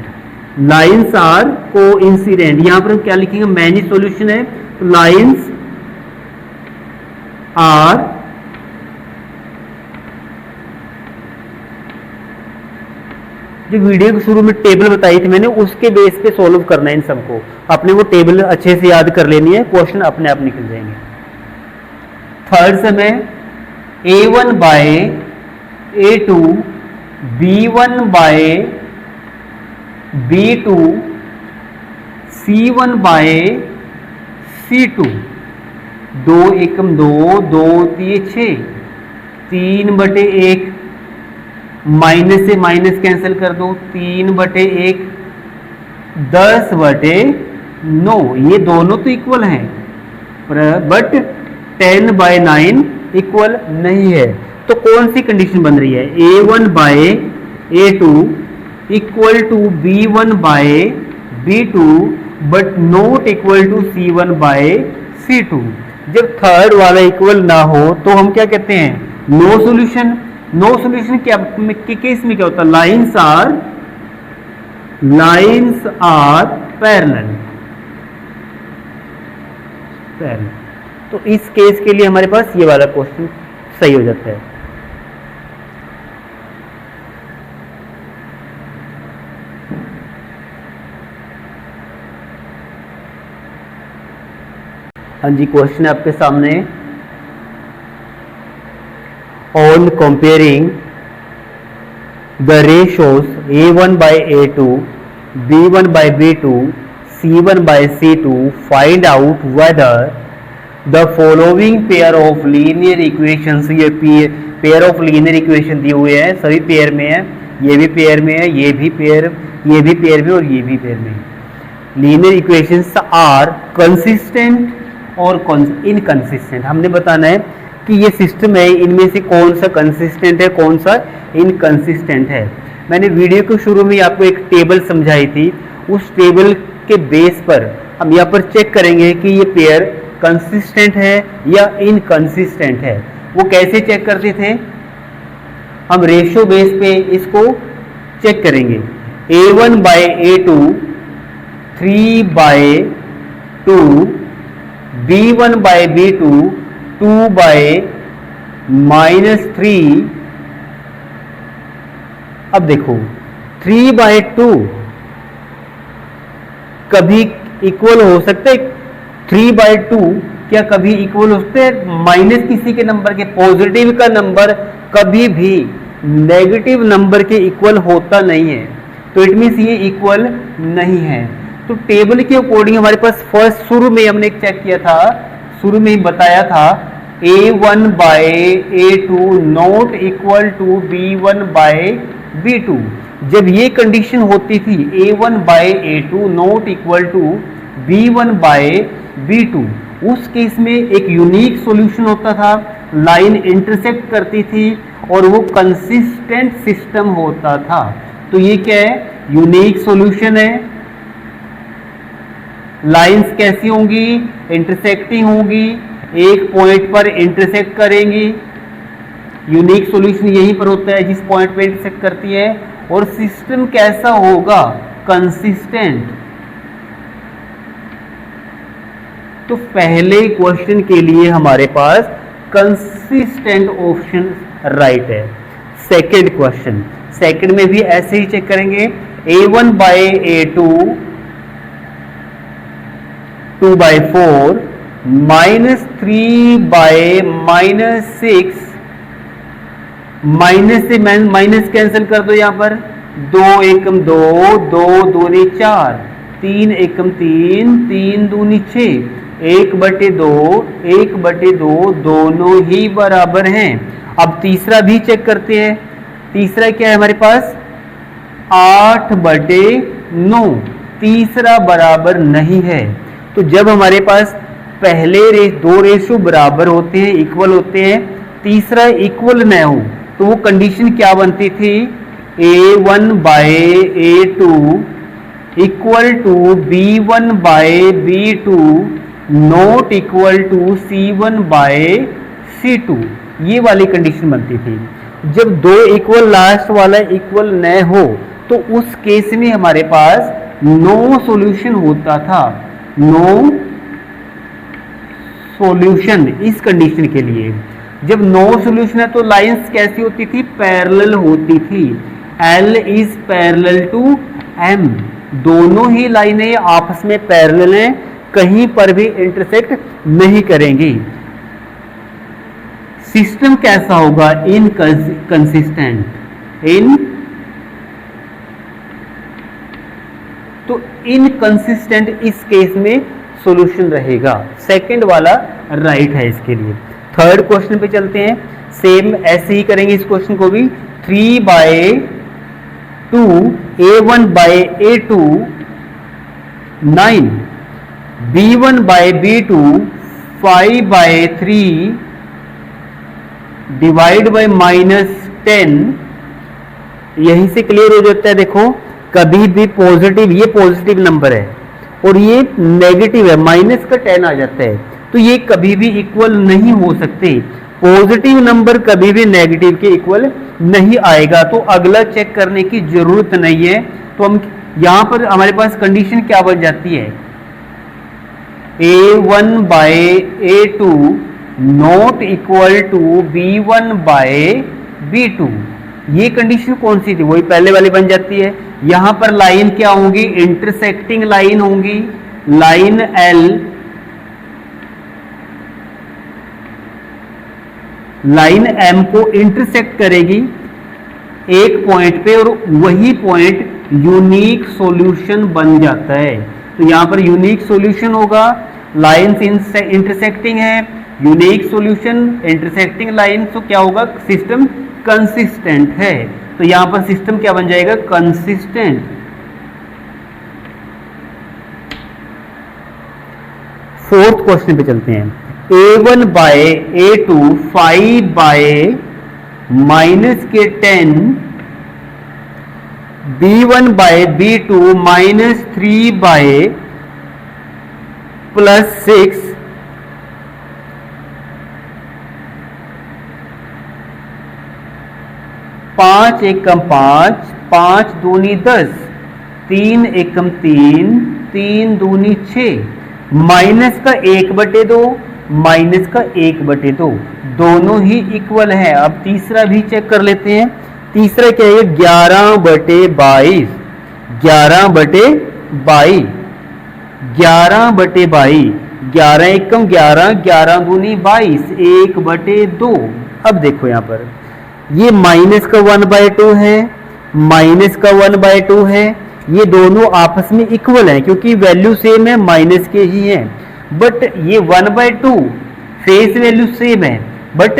lines are coincident. यहां पर हम क्या लिखेंगे? मैनी सॉल्यूशन है तो लाइंस आर जो वीडियो के शुरू में टेबल बताई थी मैंने, उसके बेस पे सॉल्व करना है इन सबको। आपने वो टेबल अच्छे से याद कर लेनी है, क्वेश्चन अपने आप निकल जाएंगे। थर्ड समय A1 by A2 B1 by B2 C1 by C2। 2 Ekam 2, 2 3 6, 3/1, minus से माइनस कैंसिल कर दो, 3/1, 10/9। ये दोनों तो इक्वल हैं, बट 10/9 इक्वल नहीं है। तो कौन सी कंडीशन बन रही है? A1 by A2 equal to B1 by B2 but not equal to C1 by C2। जब थर्ड वाला इक्वल ना हो तो हम क्या कहते हैं? No solution. नो सॉल्यूशन क्या केस में क्या होता है? Lines are parallel. तो इस केस के लिए हमारे पास ये वाला क्वेश्चन सही हो जाता है। हाँ जी, क्वेश्चन है आपके सामने। On comparing the ratios A1 by A2, B1 by B2, C1 by C2, find out whether the following pair of linear equations, ये पेयर ऑफ लीनियर इक्वेशन दिए हुए हैं, सभी पेयर में है, ये भी पेयर में है, ये भी पेयर में और ये भी पेयर में है। लीनियर इक्वेशंस आर कंसिस्टेंट और इनकंसिस्टेंट। हमने बताना है कि ये सिस्टम है, इनमें से कौन सा कंसिस्टेंट है, कौन सा इनकंसिस्टेंट है। मैंने वीडियो के शुरू में आपको एक टेबल समझाई थी, उस टेबल के बेस पर हम यहाँ पर चेक करेंगे कि ये पेयर कंसिस्टेंट है या इनकंसिस्टेंट है। वो कैसे चेक करते थे? हम रेशियो बेस पे इसको चेक करेंगे। A1 by A2 3 bye 2, B1 by B2 2 bye -3। अब देखो 3/2 कभी इक्वल हो सकते? 3/2 क्या कभी इक्वल हो सकते हैं माइनस किसी के नंबर के? पॉजिटिव का नंबर कभी भी नेगेटिव नंबर के इक्वल होता नहीं है, तो इट मीन्स ये इक्वल नहीं है। तो टेबल के अकॉर्डिंग हमारे पास फर्स्ट शुरू में हमने एक चेक किया था, शुरू में ही बताया था A1 by A2 not equal to B1 by B2। जब ये कंडीशन होती थी A1 by A2 not equal to B1 by B2, उस केस में एक यूनिक सॉल्यूशन होता था, लाइन इंटरसेक्ट करती थी और वो कंसिस्टेंट सिस्टम होता था। तो ये क्या है? यूनिक सॉल्यूशन है। लाइंस कैसी होंगी? इंटरसेक्टिंग होंगी, एक पॉइंट पर इंटरसेक्ट करेंगी। यूनिक सॉल्यूशन यहीं पर होता है जिस पॉइंट पे इंटरसेक्ट करती है। और सिस्टम कैसा होगा? कंसिस्टेंट। तो पहले क्वेश्चन के लिए हमारे पास कंसिस्टेंट ऑप्शन राइट है। सेकंड क्वेश्चन, सेकंड में भी ऐसे ही चेक करेंगे। A1 बाय A2 2/4 -3/-6, माइनस से माइनस कैंसिल कर दो, यहां पर 2 एकम 2, 2 दूनी 4, 3 एकम 3, 3 दूनी 6, 1/2, 1/2 दोनों ही बराबर हैं। अब तीसरा भी चेक करते हैं। तीसरा क्या है हमारे पास? 8/9, तीसरा बराबर नहीं है। तो जब हमारे पास पहले दो रेशो बराबर होते हैं, इक्वल होते हैं, तीसरा इक्वल न हो, तो वो कंडीशन क्या बनती थी? A1/A2 equal to B1/B2 not equal to C1/C2, ये वाली कंडीशन बनती थी। जब दो इक्वल लास्ट वाला इक्वल न हो तो उस केस में हमारे पास नो सॉल्यूशन होता था, नो सॉल्यूशन इस कंडीशन के लिए। जब नो सॉल्यूशन है तो लाइंस कैसी होती थी? पैरेलल होती थी। L is parallel to M, दोनों ही लाइनें आपस में पैरेलल हैं, कहीं पर भी इंटरसेक्ट नहीं करेंगी। सिस्टम कैसा होगा? इनकंसिस्टेंट। तो इनकंसिस्टेंट इस केस में सॉल्यूशन रहेगा, सेकंड वाला राइट है इसके लिए। थर्ड क्वेश्चन पे चलते हैं, सेम ऐसे ही करेंगे इस क्वेश्चन को भी। 3/2 A1/A2 9, B1/B2 5/3 डिवाइड बाय -10। यहीं से क्लियर हो जाता है। देखो कभी भी पॉजिटिव, ये पॉजिटिव नंबर है और ये नेगेटिव है, माइनस का 10 आ जाता है, तो ये कभी भी इक्वल नहीं हो सकते। पॉजिटिव नंबर कभी भी नेगेटिव के इक्वल नहीं आएगा, तो अगला चेक करने की जरूरत नहीं है। तो हम यहां पर हमारे पास कंडीशन क्या बन जाती है? A1/A2 not equal to B1/B2, ये कंडीशन कौन सी थी? वही पहले वाली बन जाती है। यहां पर लाइन क्या होंगी? इंटरसेक्टिंग लाइन होंगी। लाइन L लाइन M को इंटरसेक्ट करेगी एक पॉइंट पे और वही पॉइंट यूनिक सॉल्यूशन बन जाता है। तो यहां पर यूनिक सॉल्यूशन होगा, लाइंस इंटरसेक्टिंग है, यूनिक सॉल्यूशन, इंटरसेक्टिंग लाइन, तो क्या होगा? सिस्टम कंसिस्टेंट है। तो यहां पर सिस्टम क्या बन जाएगा? कंसिस्टेंट। फोर्थ क्वेश्चन पे चलते हैं। A1/A2 5/-10, B1/B2 -3/+6, पांच एकम 5, 5 दूनी 10, 3 एकम 3, 3 दूनी 6, माइनस का 1/2, माइनस का 1/2, दोनों ही इक्वल है। अब तीसरा भी चेक कर लेते हैं। तीसरा क्या है? 11/22, 11/22, 11/22, 11 एकम 11, 11 दूनी 22, 1/2। अब देखो यहां पर ये माइनस का 1/2 है, माइनस का 1/2 है, ये दोनों आपस में इक्वल हैं क्योंकि वैल्यू सेम है, माइनस के ही है। बट ये 1/2 फेस वैल्यू सेम है बट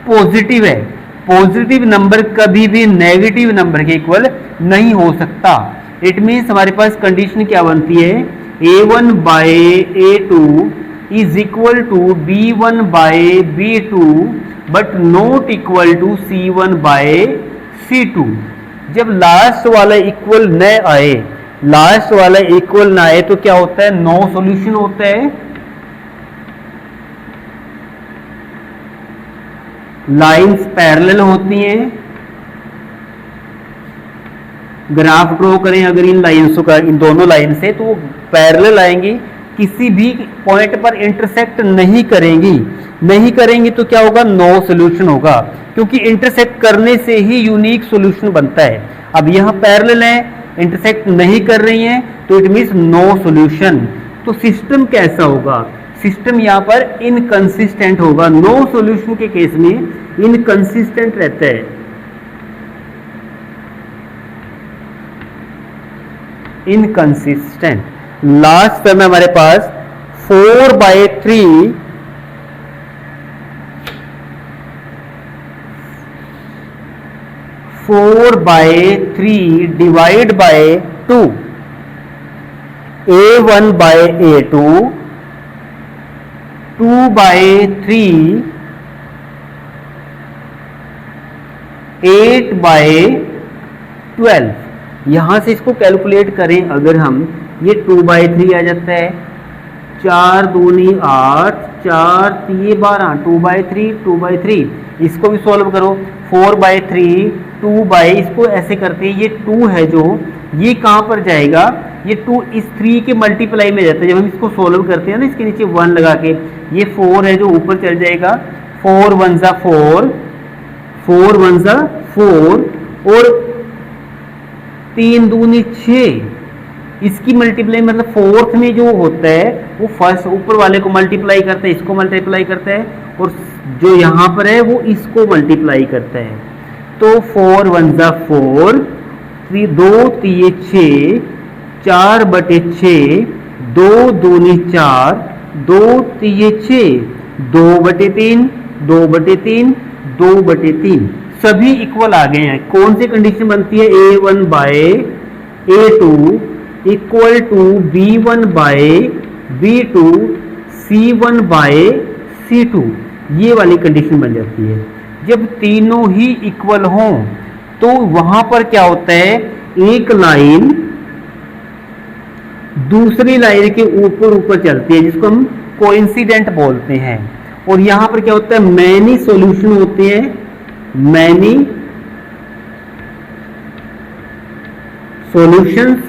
पॉजिटिव है। पॉजिटिव नंबर कभी भी नेगेटिव नंबर के इक्वल नहीं हो सकता। इट मीन्स हमारे पास कंडीशन क्या बनती है? A1/A2 is equal to B1/B2 but not equal to C1/C2। जब लास्ट वाला इक्वल न आए, लास्ट वाला इक्वल ना आए तो क्या होता है? नो सॉल्यूशन होता है। लाइंस पैरेलल होती हैं। ग्राफ ड्रॉ करें अगर इन लाइंसों का, इन दोनों लाइन से, तो पैरेलल आएंगी, किसी भी पॉइंट पर इंटरसेक्ट नहीं करेंगी। नहीं करेंगी तो क्या होगा? नो सॉल्यूशन होगा, क्योंकि इंटरसेक्ट करने से ही यूनिक सॉल्यूशन बनता है। अब यहां पैरेलल है, इंटरसेक्ट नहीं कर रही हैं, तो इट मींस नो सॉल्यूशन। तो सिस्टम कैसा होगा? सिस्टम यहाँ पर इनकंसिस्टेंट होगा। नो सॉल्यूशन के केस में इनकंसिस्टेंट रहता है। इनकंसिस्टेंट। लास्ट टर्म है हमारे पास 4/3 डिवाइड बाय 2, A1/A2, 2/3, 8/12। यहां से इसको कैलकुलेट करें अगर हम, ये 2/3 आ जाता है, 4 दूनी 8, 4 3 12, 2/3, 2/3। इसको भी सॉल्व करो, 4/3, 2 इसको ऐसे करते हैं, ये 2 है जो, ये कहां पर जाएगा? ये 2 इस 3 के मल्टीप्लाई में जाता है। जब हम इसको सॉल्व करते हैं ना, इसके नीचे 1 लगा के, ये 4 है जो ऊपर चल जाएगा, 4 1 जा 4, 4 1 जा 4, और 3 दूनी 6, इसकी मल्टीप्लाई मतलब फोर्थ में जो होता है वो फर्स्ट ऊपर वाले को मल्टीप्लाई करता है, इसको मल्टीप्लाई करता है, और जो यहाँ पर है वो इसको मल्टीप्लाई करता है। तो 4 1 जा 4, 2 3 6, 4/6, 2 दूनी 4, 2 3 6, 2/3, 2/3, 2/3, सभी इक्वल आ गए हैं। कौन सी कंडीशन बनती है? A1/A2 equal to B1/B2, C1/C2, ये वाली कंडीशन बन जाती है। जब तीनों ही इक्वल हों तो वहां पर क्या होता है? एक लाइन दूसरी लाइन के ऊपर ऊपर चलती है, जिसको हम कोइंसिडेंट बोलते हैं। और यहां पर क्या होता है? मैनी सॉल्यूशन होते हैं, मैनी सॉल्यूशंस।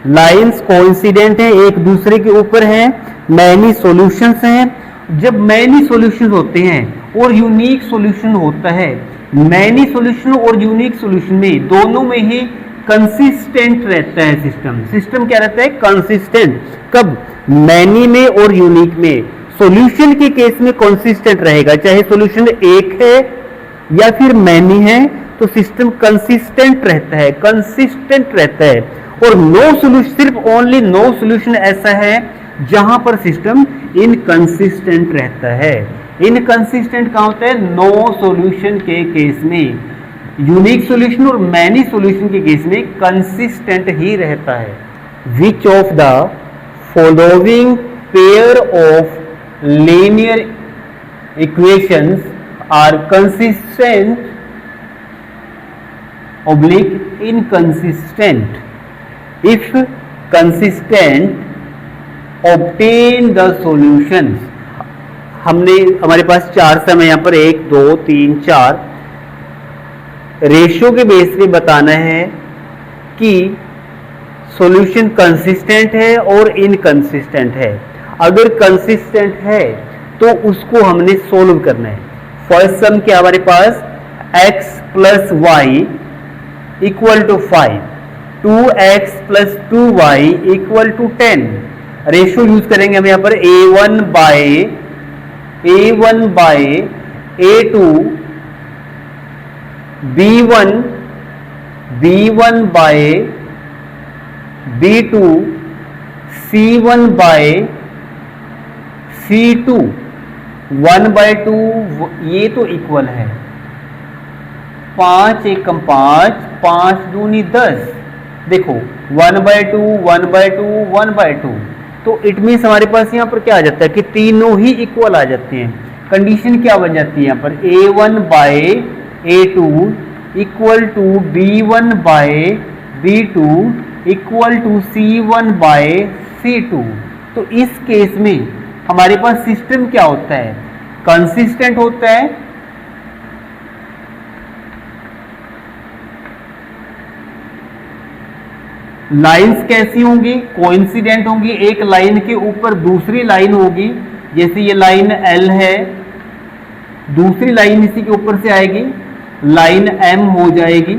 लाइंस कोइंसिडेंट है, एक दूसरे के ऊपर है, मैनी सॉल्यूशंस हैं। जब मैनी सॉल्यूशंस होते हैं और यूनिक सॉल्यूशन होता है, मैनी सॉल्यूशन और यूनिक सॉल्यूशन में दोनों में ही कंसिस्टेंट रहता है सिस्टम। सिस्टम क्या रहता है? कंसिस्टेंट। कब? मैनी में और यूनिक में। सॉल्यूशन के केस में कंसिस्टेंट रहेगा, चाहे सॉल्यूशन एक है या फिर मैनी है, तो सिस्टम कंसिस्टेंट रहता है, कंसिस्टेंट रहता है। और नो सॉल्यूशन, सिर्फ ओनली नो सॉल्यूशन ऐसा है जहां पर सिस्टम इनकंसिस्टेंट रहता है। इनकंसिस्टेंट कहां होता है? नो सॉल्यूशन के केस में। यूनिक सॉल्यूशन और मैनी सॉल्यूशन के केस में कंसिस्टेंट ही रहता है। Which of the following pair of linear equations are consistent oblique inconsistent? If consistent, obtain the solutions. हमने, हमारे पास 4 समय यहाँ पर 1 2 3 4 रेशियो के बेस पे बताना है कि सॉल्यूशन कंसिस्टेंट है और इनकंसिस्टेंट है। अगर कंसिस्टेंट है तो उसको हमने सोल्व करना है। फर्स्ट सम क्या हमारे पास? x + y equal to 5, 2x + 2y equal to 10। Ratio use करेंगे हम यहाँ पर A1/A2, B1/B2, C1/C2, 1/2, ये तो इक्वल है। 5 एकम 5, 5 दूनी 10। देखो 1/2, 1/2, 1/2, तो इट मीन्स हमारे पास यहाँ पर क्या आ जाता है कि तीनों ही इक्वल आ जाते हैं। कंडीशन क्या बन जाती है यहाँ पर? A1/A2 equal to B1/B2 equal to C1/C2। तो इस केस में हमारे पास सिस्टम क्या होता है? कंसिस्टेंट होता है। लाइंस कैसी होंगी? कोइंसिडेंट होंगी। एक लाइन के ऊपर दूसरी लाइन होगी, जैसे ये लाइन L है, दूसरी लाइन इसी के ऊपर से आएगी, लाइन M हो जाएगी।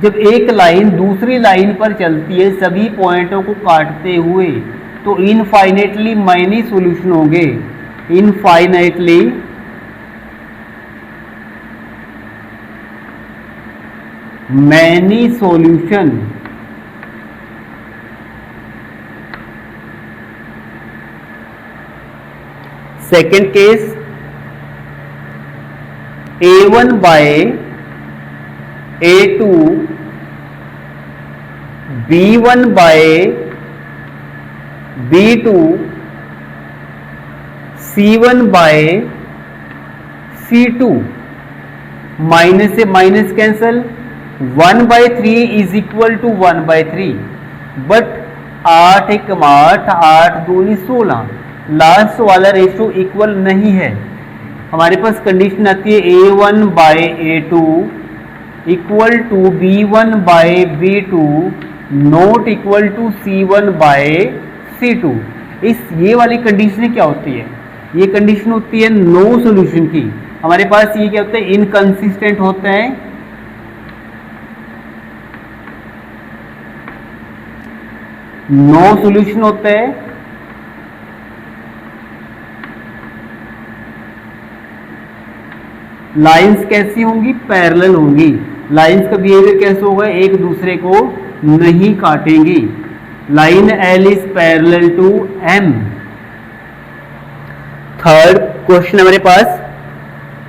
जब एक लाइन दूसरी लाइन पर चलती है सभी पॉइंटों को काटते हुए, तो इनफाइनेटली मैनी सॉल्यूशन होंगे, infinitely many solution. Second case, A1 by A2, B1 by B2, C1 by C2। Minus से minus cancel, 1/3 is equal to 1/3, but 8 एक 8, 8 दूनी 16, लास्ट वाला रेशो इक्वल नहीं है। हमारे पास कंडीशन आती है A1 by A2 equal to B1 by B2 not equal to C1 by C2। ये वाली कंडीशन क्या होती है? ये कंडीशन होती है नो सॉल्यूशन की। हमारे पास ये क्या होता है? इनकंसिस्टेंट होता है, नो सॉल्यूशन होता है, लाइंस कैसी होंगी? पैरेलल होंगी। लाइंस का बिहेवियर कैसे होगा? एक दूसरे को नहीं काटेंगी। Line L is parallel to M। Third question हमारे पास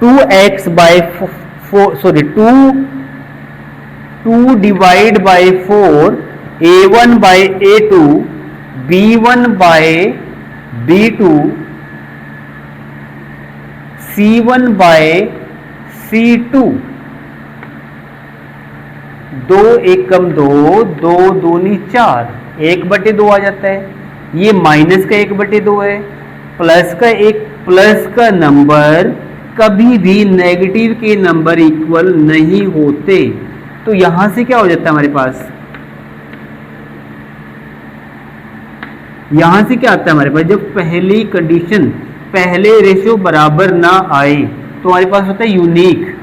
2x by 2 divide by 4, A1 by A2, B1 by B2, C1 by C2। 2 एकम 2, 2 दूनी 4, 1/2 आ जाता है। ये माइनस का 1/2 है। प्लस का नंबर कभी भी नेगेटिव के नंबर इक्वल नहीं होते। तो यहां से क्या हो जाता है हमारे पास? यहां से क्या आता है हमारे पास? जब पहली कंडीशन, पहले रेशियो बराबर ना आए, तो हमारे पास होता है unique.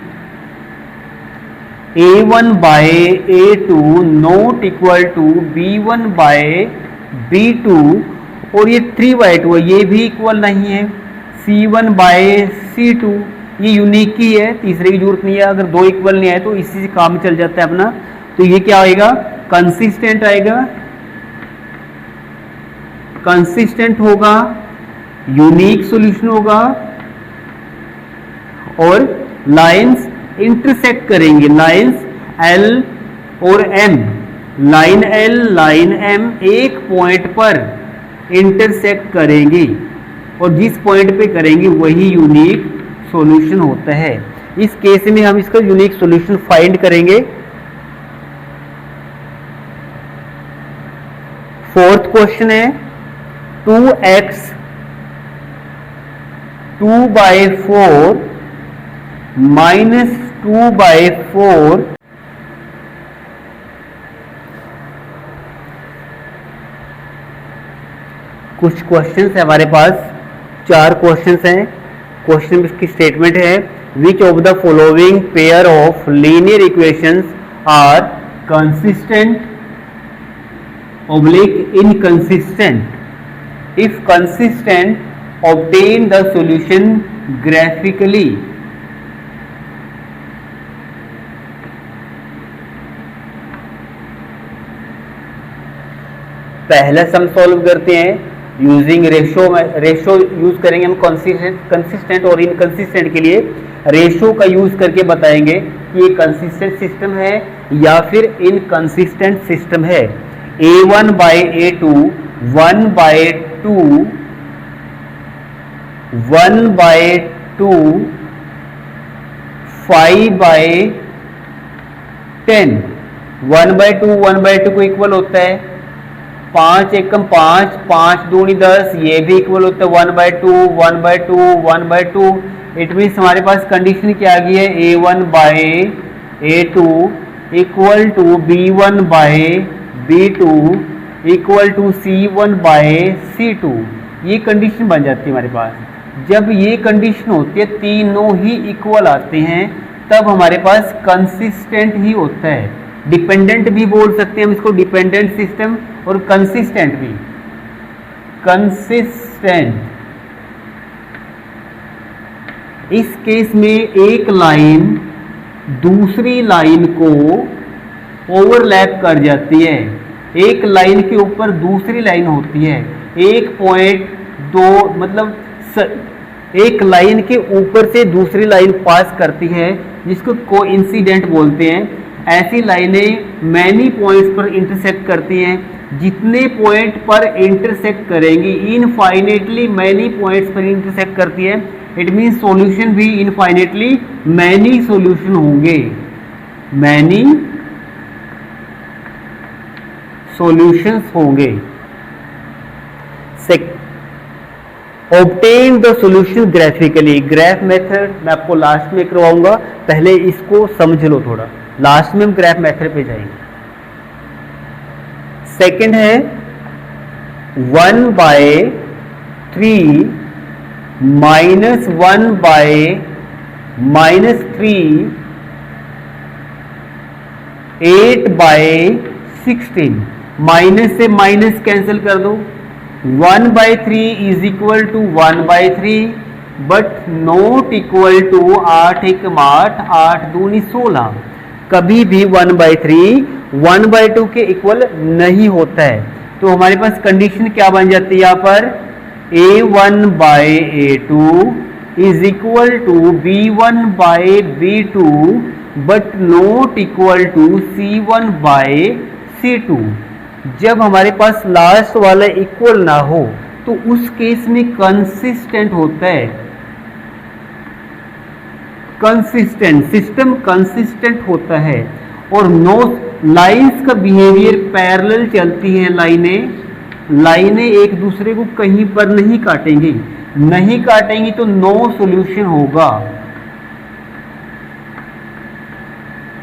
A1 by A2 not equal to B1 by B2, और ये 3/2 है, ये भी इक्वल नहीं है। C1 बाय C2, ये यूनिक ही है, तीसरे की जरूरत नहीं है। अगर दो इक्वल नहीं आए तो इसी से काम चल जाता है अपना। तो ये क्या आएगा? कंसिस्टेंट आएगा, कंसिस्टेंट होगा, यूनिक सॉल्यूशन होगा, और लाइंस इंटरसेक्ट करेंगे। लाइंस L और M, line L line M एक पॉइंट पर इंटरसेक्ट करेंगी, और जिस पॉइंट पे करेंगे वही यूनिक सॉल्यूशन होता है। इस केस में हम इसका यूनिक सॉल्यूशन फाइंड करेंगे। फोर्थ क्वेश्चन है 2x 2/4 माइनस 2/4 कुछ क्वेश्चंस है हमारे पास, 4 क्वेश्चंस हैं। क्वेश्चन की स्टेटमेंट है which of the following pair of linear equations are consistent oblique inconsistent. If consistent obtain the solution graphically. पहला सम सॉल्व करते हैं यूजिंग रेशो। रेशो यूज करेंगे हम कंसिस्टेंट और इनकंसिस्टेंट के लिए। रेशो का यूज करके बताएंगे कि ये कंसिस्टेंट सिस्टम है या फिर इनकंसिस्टेंट सिस्टम है। A1 by A2 1/2, 1/2, 5/10। 1/2 1/2 को इक्वल होता है 5 एकम 5, 5 दूनी 10, ये भी इक्वल होता है 1/2, 1/2, 1/2। इट मीन्स हमारे पास कंडीशन क्या आ गई है? A1 by A2 equal to B1 by B2 equal to C1 by C2। ये कंडीशन बन जाती है हमारे पास। जब ये कंडीशन होती है, तीनों ही इक्वल आते हैं, तब हमारे पास कंसिस्टेंट ही होता है। डिपेंडेंट भी बोल सकते हैं हम इसको, डिपेंडेंट सिस्टम, और कंसिस्टेंट भी, कंसिस्टेंट। इस केस में एक लाइन दूसरी लाइन को ओवरलैप कर जाती है, एक लाइन के ऊपर दूसरी लाइन होती है, एक पॉइंट दो मतलब एक लाइन के ऊपर से दूसरी लाइन पास करती है जिसको कोइंसिडेंट बोलते हैं। ऐसी लाइनें मैनी पॉइंट्स पर इंटरसेक्ट करती हैं, जितने पॉइंट पर इंटरसेक्ट करेंगी, इनफाइनेटली मैनी पॉइंट्स पर इंटरसेक्ट करती है, इट मीन सॉल्यूशन भी इनफाइनेटली मैनी सॉल्यूशन होंगे, मैनी सॉल्यूशंस होंगे। Obtain the solution graphically, graph method मैं आपको लास्ट में करवाऊंगा, पहले इसको समझ लो थोड़ा, लास्ट में हम ग्राफ मेथड पे जाएंगे। सेकंड है 1/3 माइनस 1/-3 8/16, माइनस से माइनस कैंसिल कर दो, 1/3 is equal to 1/3 but not equal to 8 एकम 8, 8 दूनी 16। कभी भी 1/3 1/2 के इक्वल नहीं होता है, तो हमारे पास कंडीशन क्या बन जाती है यहाँ पर, A1/A2 is equal to B1/B2 but not equal to C1/C2। जब हमारे पास लास्ट वाला इक्वल ना हो तो उस केस में कंसिस्टेंट होता है, कंसिस्टेंट सिस्टम कंसिस्टेंट होता है, और नो लाइंस का बिहेवियर पैरेलल चलती हैं, लाइनें एक दूसरे को कहीं पर नहीं काटेंगी, नहीं काटेंगी तो नो सॉल्यूशन होगा।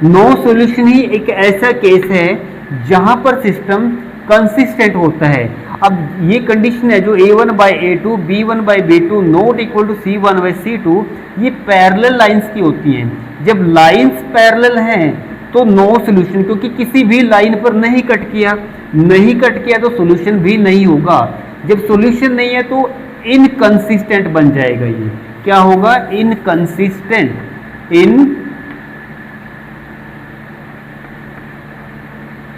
नो सॉल्यूशन ही एक ऐसा केस है जहां पर सिस्टम कंसिस्टेंट होता है। अब ये कंडीशन है जो A1/A2 B1/B2 not equal to C1/C2, ये पैरेलल लाइंस की होती हैं। जब लाइंस पैरेलल हैं तो नो सॉल्यूशन, क्योंकि किसी भी लाइन पर नहीं कट किया तो सॉल्यूशन भी नहीं होगा। जब सॉल्यूशन नहीं है तो इनकंसिस्टेंट बन जाएगा, ये क्या होगा, इनकंसिस्टेंट,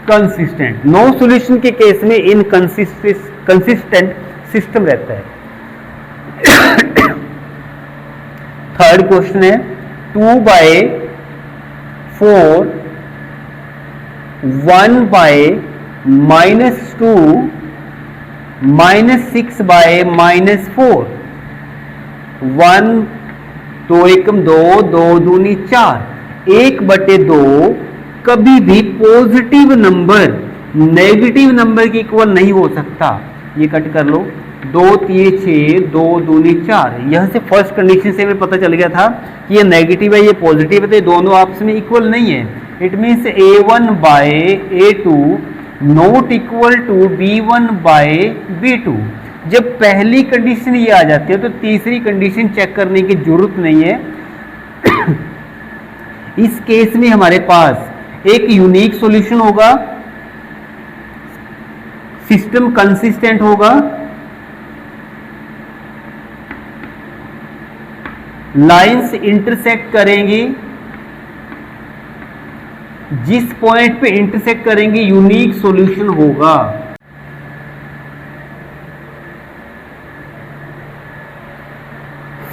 कंसिस्टेंट। नो सॉल्यूशन के केस में इनकंसिस्टेंट सिस्टम रहता है। थर्ड क्वेश्चन है 2/4 1/-2 -6/-4 1 2 एकम 2 2 दूनी 4 1/2 कभी भी पॉजिटिव नंबर नेगेटिव नंबर के इक्वल नहीं हो सकता। ये कट कर लो, 2 3 6 2 दूनी 4, यह से फर्स्ट कंडीशन से हमें पता चल गया था कि ये नेगेटिव है ये पॉजिटिव है, तो दोनों आपस में इक्वल नहीं है। It means A1/A2 not equal to B1/B2। जब पहली कंडीशन ये आ जाती है तो तीसरी कंडीशन चेक करने की जरूरत नहीं है। इस केस में हमारे पास एक यूनिक सॉल्यूशन होगा, सिस्टम कंसिस्टेंट होगा, लाइंस इंटरसेक्ट करेंगी, जिस पॉइंट पे इंटरसेक्ट करेंगे यूनिक सॉल्यूशन होगा।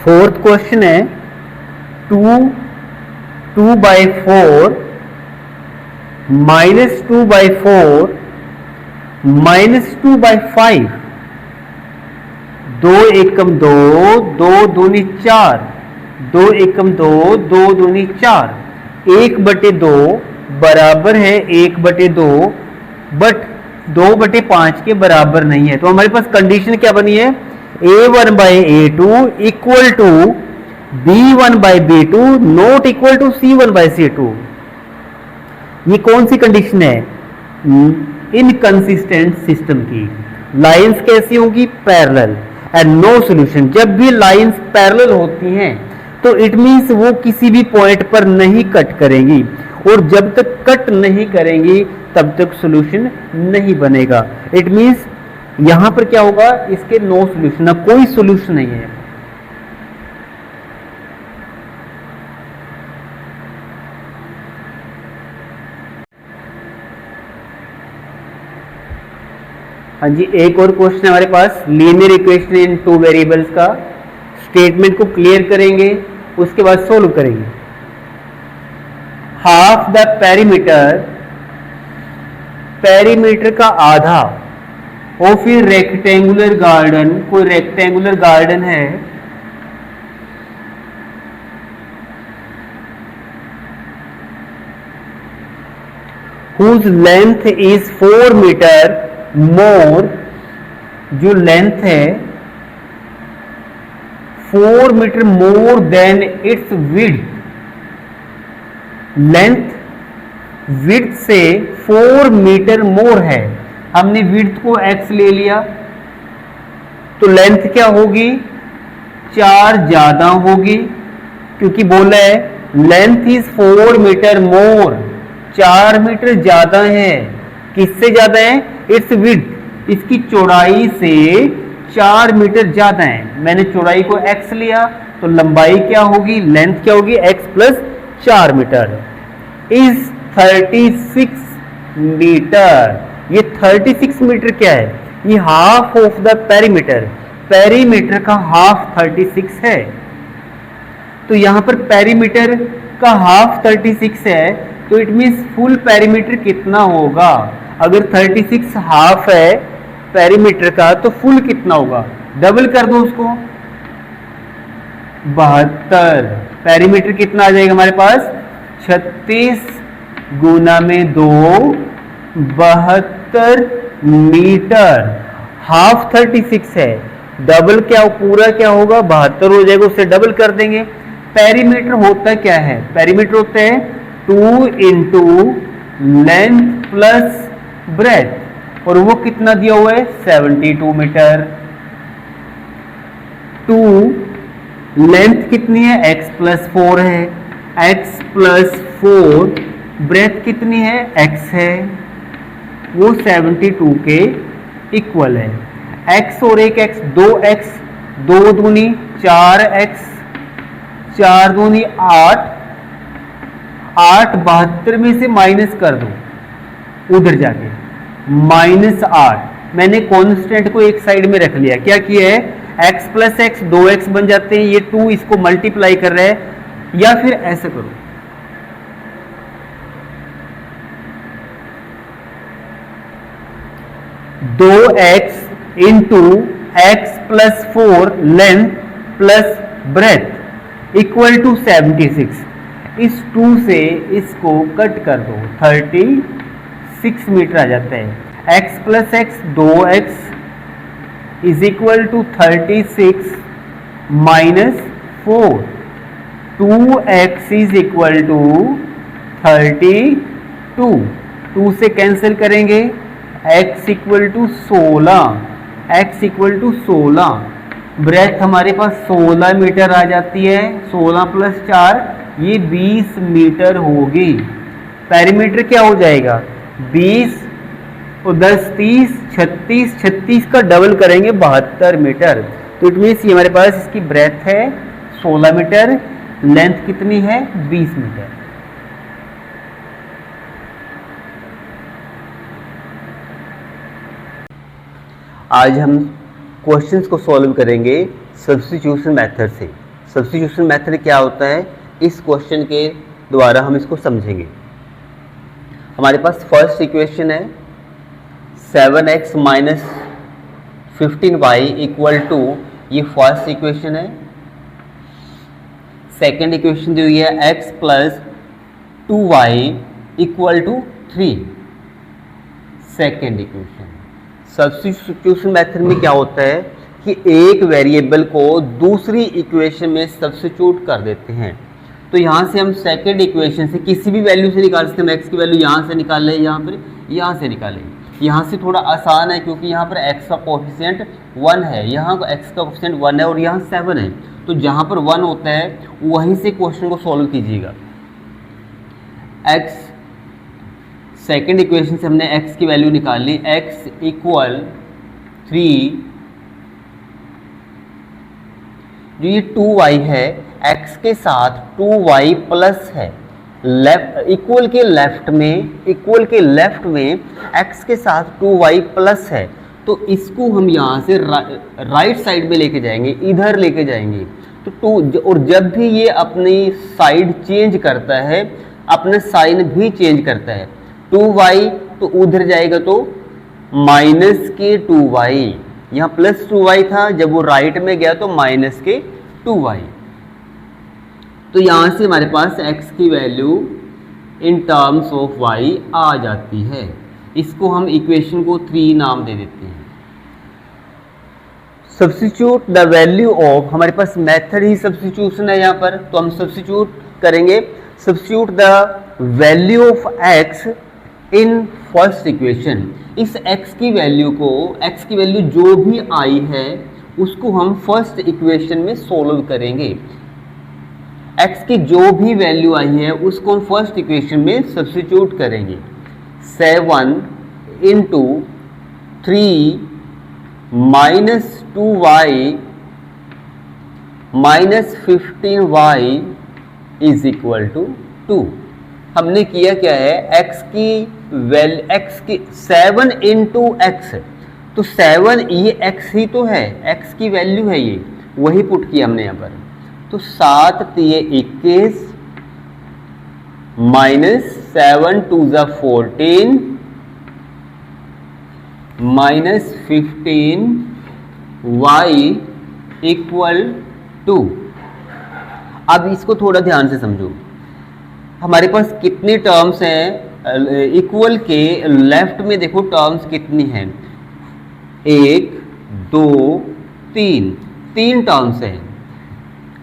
फोर्थ क्वेश्चन है 2/4 -2/4 -2/5 2 एकम 2 2 दूनी 4 2 एकम 2 2 दूनी 4 1/2 बराबर है 1/2 बट 2/5 के बराबर नहीं है। तो हमारे पास कंडीशन क्या बनी है, A1/A2 equal to B1/B2 not equal to C1/C2। ये कौन सी कंडीशन है, इनकंसिस्टेंट सिस्टम की। लाइंस कैसी होगी, पैरेलल, एंड नो सॉल्यूशन। जब भी लाइंस पैरेलल होती हैं तो इट मींस वो किसी भी पॉइंट पर नहीं कट करेंगी, और जब तक कट नहीं करेंगी तब तक सॉल्यूशन नहीं बनेगा। इट मींस यहां पर क्या होगा, इसके नो सॉल्यूशन, ना कोई सॉल्यूशन नहीं है। हाँ जी, एक और क्वेश्चन हमारे पास linear equation in two variables का। स्टेटमेंट को क्लियर करेंगे, उसके बाद सोल्व करेंगे। हाफ द पेरीमीटर, पेरीमीटर का आधा ऑफ ए रेक्टेंगुलर गार्डन, कोई रेक्टेंगुलर गार्डन है, whose length is 4 metre more, जो लेंथ है 4 metre more than its width, length width से 4 मीटर मोर है। हमने विड्थ को x ले लिया तो लेंथ क्या होगी, 4 ज्यादा होगी, क्योंकि बोला है length is 4 metre more, 4 metre ज्यादा है। किससे ज्यादा है, इट्स विड्थ, इसकी चौड़ाई से 4 मीटर ज्यादा है। मैंने चौड़ाई को x लिया तो लंबाई क्या होगी, लेंथ क्या होगी, x plus 4 metre is 36 metre. ये 36 मीटर क्या है, ये half of the perimeter, perimeter का हाफ 36 है। तो यहां पर पेरीमीटर का हाफ 36 है, तो इट मींस फुल पेरीमीटर कितना होगा। अगर 36 हाफ है पेरीमीटर का तो फुल कितना होगा, डबल कर दो उसको, 72। पेरीमीटर कितना आ जाएगा हमारे पास, 36 गुना में 2, 72 मीटर। हाफ 36 है, डबल क्या पूरा क्या होगा, 72 हो जाएगा, उससे डबल कर देंगे। पेरीमीटर होता क्या है, पेरीमीटर होता है 2 इंटू लेंथ प्लस ब्रेथ, और वो कितना दिया हुआ है, 72 मीटर। 2 लेंथ कितनी है, x प्लस 4 है, x प्लस 4, ब्रेथ कितनी है, x है, वो 72 के इक्वल है। x और एक x, 2x, 2 दूनी 4x, 4 दूनी 8, 8 72 में से माइनस कर दो उधर जाके, -8। मैंने कांस्टेंट को एक साइड में रख लिया, क्या किया है, x प्लस एक्स 2x बन जाते हैं, ये 2 इसको मल्टीप्लाई कर रहा है, या फिर ऐसे करो, दो x into x plus 4 length plus breadth equal to 76। इस 2 से इसको कट कर दो, 36 मीटर आ जाता है। x plus x 2x is equal to 36 minus 4, 2x is equal to 32, 2 से कैंसिल करेंगे, x equal to 16, x equal to 16, breadth हमारे पास 16 मीटर आ जाती है, 16 प्लस 4 ये 20 मीटर होगी। पेरीमीटर क्या हो जाएगा, 20 और 10 30, 36, 36 का डबल करेंगे 72 मीटर। तो इट मीन्स ये हमारे पास इसकी ब्रेथ है 16 मीटर, लेंथ कितनी है 20 मीटर। आज हम क्वेश्चंस को सॉल्व करेंगे सब्स्टिट्यूशन मेथड से। सब्स्टिट्यूशन मेथड क्या होता है, इस क्वेश्चन के द्वारा हम इसको समझेंगे। हमारे पास फर्स्ट इक्वेशन है 7x minus 15y equal to, ये फर्स्ट इक्वेशन है। सेकेंड इक्वेशन दी हुई है x plus 2y equal to 3, second equation. Substitution method में क्या होता है कि एक वेरिएबल को दूसरी इक्वेशन में सब्स्टिट्यूट कर देते हैं। तो यहाँ से हम सेकेंड इक्वेशन से किसी भी वैल्यू से निकाल सकते हैं। x की वैल्यू यहाँ से निकाल लें, यहाँ से निकालें। यहाँ से थोड़ा आसान है क्योंकि यहाँ पर x का कोफिशिएंट 1 है, यहाँ x का कोफिशिएंट 1 है और यहाँ 7 है। तो जहाँ पर 1 होता है वहीं से क्वेश्चन को सॉल्व कीजिएगा। x, सेकेंड इक्वेशन से हमने x की वैल्यू निकाल ली, x इक्वल 3, जो ये 2y है x के साथ 2y प्लस है, लेफ्ट इक्वल के लेफ्ट में x के साथ 2y प्लस है, तो इसको हम यहाँ से राइट साइड में लेके जाएंगे, इधर लेके जाएंगे। तो 2, और जब भी ये अपनी साइड चेंज करता है अपना साइन भी चेंज करता है, 2y तो उधर जाएगा तो माइनस के 2y, यहाँ प्लस 2y था, जब वो राइट में गया तो माइनस के 2y। तो यहाँ से हमारे पास x की value in terms of y आ जाती है। इसको हम इक्वेशन को 3 नाम दे देते हैं। सब्स्टिट्यूट द वैल्यू ऑफ, हमारे पास मेथड ही सब्स्टिट्यूशन है यहाँ पर, तो हम सब्स्टिट्यूट करेंगे। Substitute the value of x in first equation, इस x की वैल्यू जो भी आई है उसको हम फर्स्ट इक्वेशन में सोल्व करेंगे। x की जो भी वैल्यू आई है उसको हम फर्स्ट इक्वेशन में सब्स्टिट्यूट करेंगे। 7 into 3 minus 2y minus 15y is equal to 2। हमने किया क्या है, x की 7 इंटू एक्स, तो 7 ये x ही तो है, x की वैल्यू है, ये वही पुट किया हमने यहाँ पर। तो 7 तिये 21 माइनस 7 2 ज़ा 14 माइनस 15 y इक्वल टू। अब इसको थोड़ा ध्यान से समझो, हमारे पास कितने टर्म्स हैं, इक्वल के लेफ्ट में देखो टर्म्स कितनी हैं, 1 2 3 टर्म्स हैं।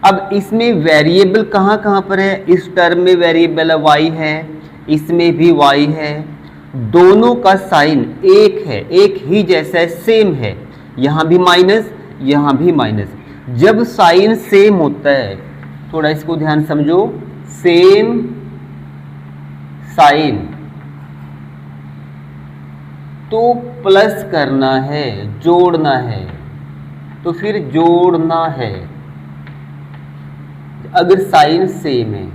अब इसमें वेरिएबल कहाँ कहाँ पर है, इस टर्म में वेरिएबल y है, इसमें भी y है, दोनों का साइन एक है, एक ही जैसा है, सेम है, यहाँ भी माइनस यहाँ भी माइनस। जब साइन सेम होता है, थोड़ा इसको ध्यान समझो, सेम साइन तो प्लस करना है, जोड़ना है, तो फिर जोड़ना है। अगर साइन सेम है,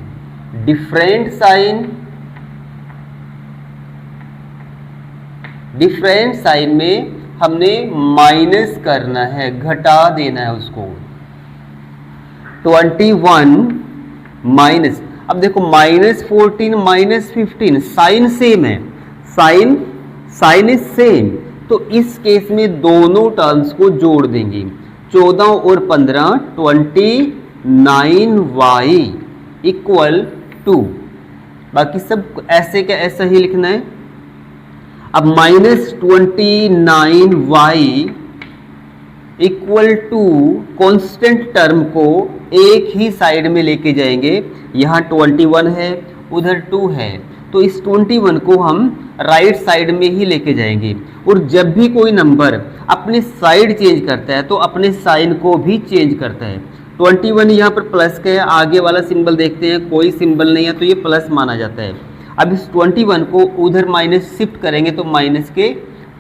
डिफरेंट साइन में हमने माइनस करना है, घटा देना है उसको। 21 माइनस, अब देखो माइनस 14 माइनस 15 साइन सेम है, साइन इज सेम, तो इस केस में दोनों टर्म्स को जोड़ देंगे। 14 और 15 29y इक्वल टू, बाकी सब ऐसे का ऐसा ही लिखना है। अब minus 29y equal to constant term को एक ही साइड में लेके जाएंगे, यहाँ 21 है उधर 2 है, तो इस 21 को हम राइट साइड में ही लेके जाएंगे। और जब भी कोई नंबर अपने साइड चेंज करता है तो अपने साइन को भी चेंज करता है। 21 यहाँ पर प्लस का है, आगे वाला सिंबल देखते हैं, कोई सिंबल नहीं है तो ये प्लस माना जाता है। अब इस 21 को उधर माइनस शिफ्ट करेंगे तो माइनस के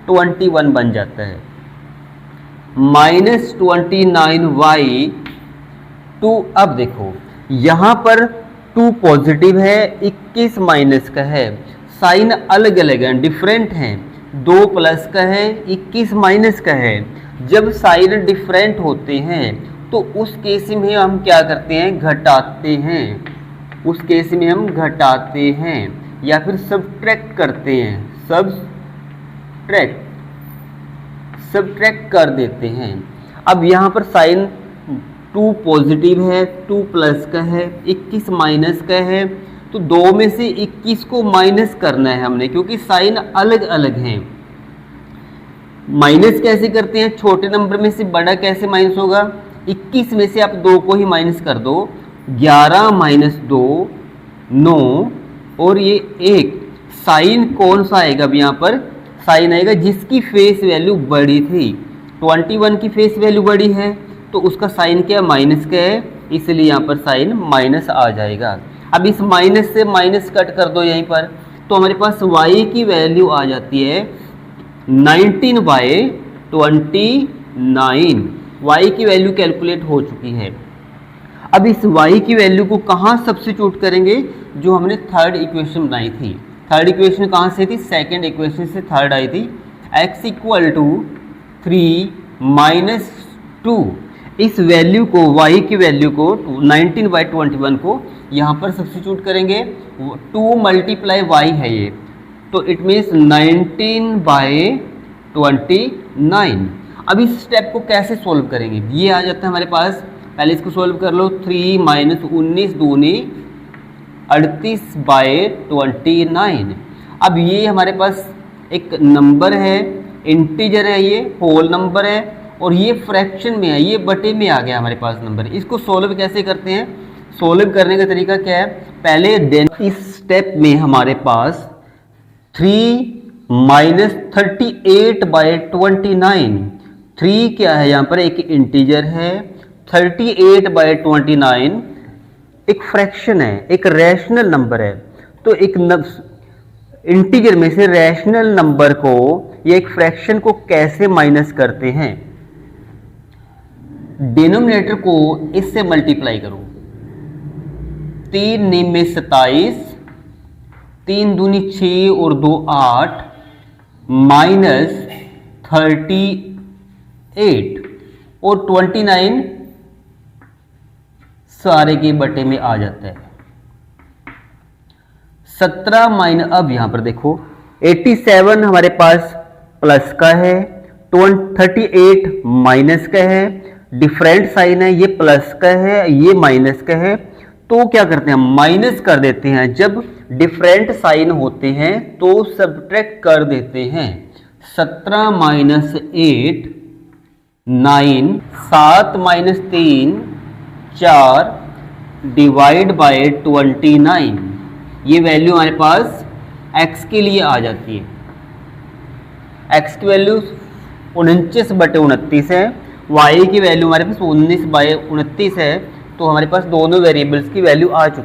21 बन जाता है। माइनस 29y 2, अब देखो यहाँ पर 2 पॉजिटिव है, 21 माइनस का है, साइन अलग अलग है, डिफरेंट हैं, 2 प्लस का है 21 माइनस का है। जब साइन डिफरेंट होते हैं तो उस केस में हम क्या करते हैं, घटाते हैं, उस केस में हम घटाते हैं या फिर सब्ट्रैक्ट करते हैं, सब्ट्रैक्ट कर देते हैं। अब यहाँ पर साइन 2 पॉजिटिव है, 2 प्लस का है, 21 माइनस का है, तो 2 में से 21 को माइनस करना है हमने, क्योंकि साइन अलग अलग हैं। माइनस कैसे करते हैं, छोटे नंबर में से बड़ा कैसे माइनस होगा, 21 में से आप 2 को ही माइनस कर दो, 11 माइनस 2 9 और ये 1। साइन कौन सा आएगा, अब यहाँ पर साइन आएगा जिसकी फेस वैल्यू बड़ी थी। 21 की फेस वैल्यू बड़ी है तो उसका साइन क्या है, माइनस का है, इसलिए यहाँ पर साइन माइनस आ जाएगा। अब इस माइनस से माइनस कट कर दो यहीं पर, तो हमारे पास y की वैल्यू आ जाती है 19/29। y की वैल्यू कैलकुलेट हो चुकी है। अब इस y की वैल्यू को कहाँ सब्स्टिट्यूट करेंगे, जो हमने थर्ड इक्वेशन बनाई थी। थर्ड इक्वेशन कहाँ से थी, सेकंड इक्वेशन से थर्ड आई थी। x इक्वल टू 3 - 2, इस वैल्यू को y की वैल्यू को 19/21 को यहाँ पर सब्स्टिट्यूट करेंगे। 2 × y है ये, तो इट मीन्स 19/29। अब इस स्टेप को कैसे सोल्व करेंगे, ये आ जाता है हमारे पास। पहले इसको सोल्व कर लो। 3 - 19 दूनी 38/29। अब ये हमारे पास एक नंबर है, इंटीजर है, ये होल नंबर है और ये फ्रैक्शन में है, ये बटे में आ गया हमारे पास नंबर। इसको सोल्व कैसे करते हैं, सोल्व करने का तरीका क्या है, पहले देन इस स्टेप में हमारे पास 3 - 38/29, 3 क्या है यहाँ पर, एक इंटीजर है, 38/29 एक फ्रैक्शन है, एक रैशनल नंबर है। तो एक इंटीजर में से रैशनल नंबर को या एक फ्रैक्शन को कैसे माइनस करते हैं, डिनोमिनेटर को इससे मल्टीप्लाई करो। 3 × 9 = 27, 3 दूनी 6 और 2 8 -38 और 29 सारे के बटे में आ जाता है। 17 माइनस, अब यहां पर देखो 87 हमारे पास प्लस का है, 38 माइनस का है, डिफरेंट साइन है, ये प्लस का है, ये माइनस का है। तो क्या करते हैं, माइनस कर देते हैं। जब डिफरेंट साइन होते हैं तो सब्ट्रैक्ट कर देते हैं। 17 - 8 9, 7 - 3 4 डिवाइड बाय 29। ये वैल्यू हमारे पास x के लिए आ जाती है। x की वैल्यू 49/29 है, y की वैल्यू हमारे पास 19/29 है। तो हमारे पास दोनों वेरिएबल्स की वैल्यू आ चुकी है।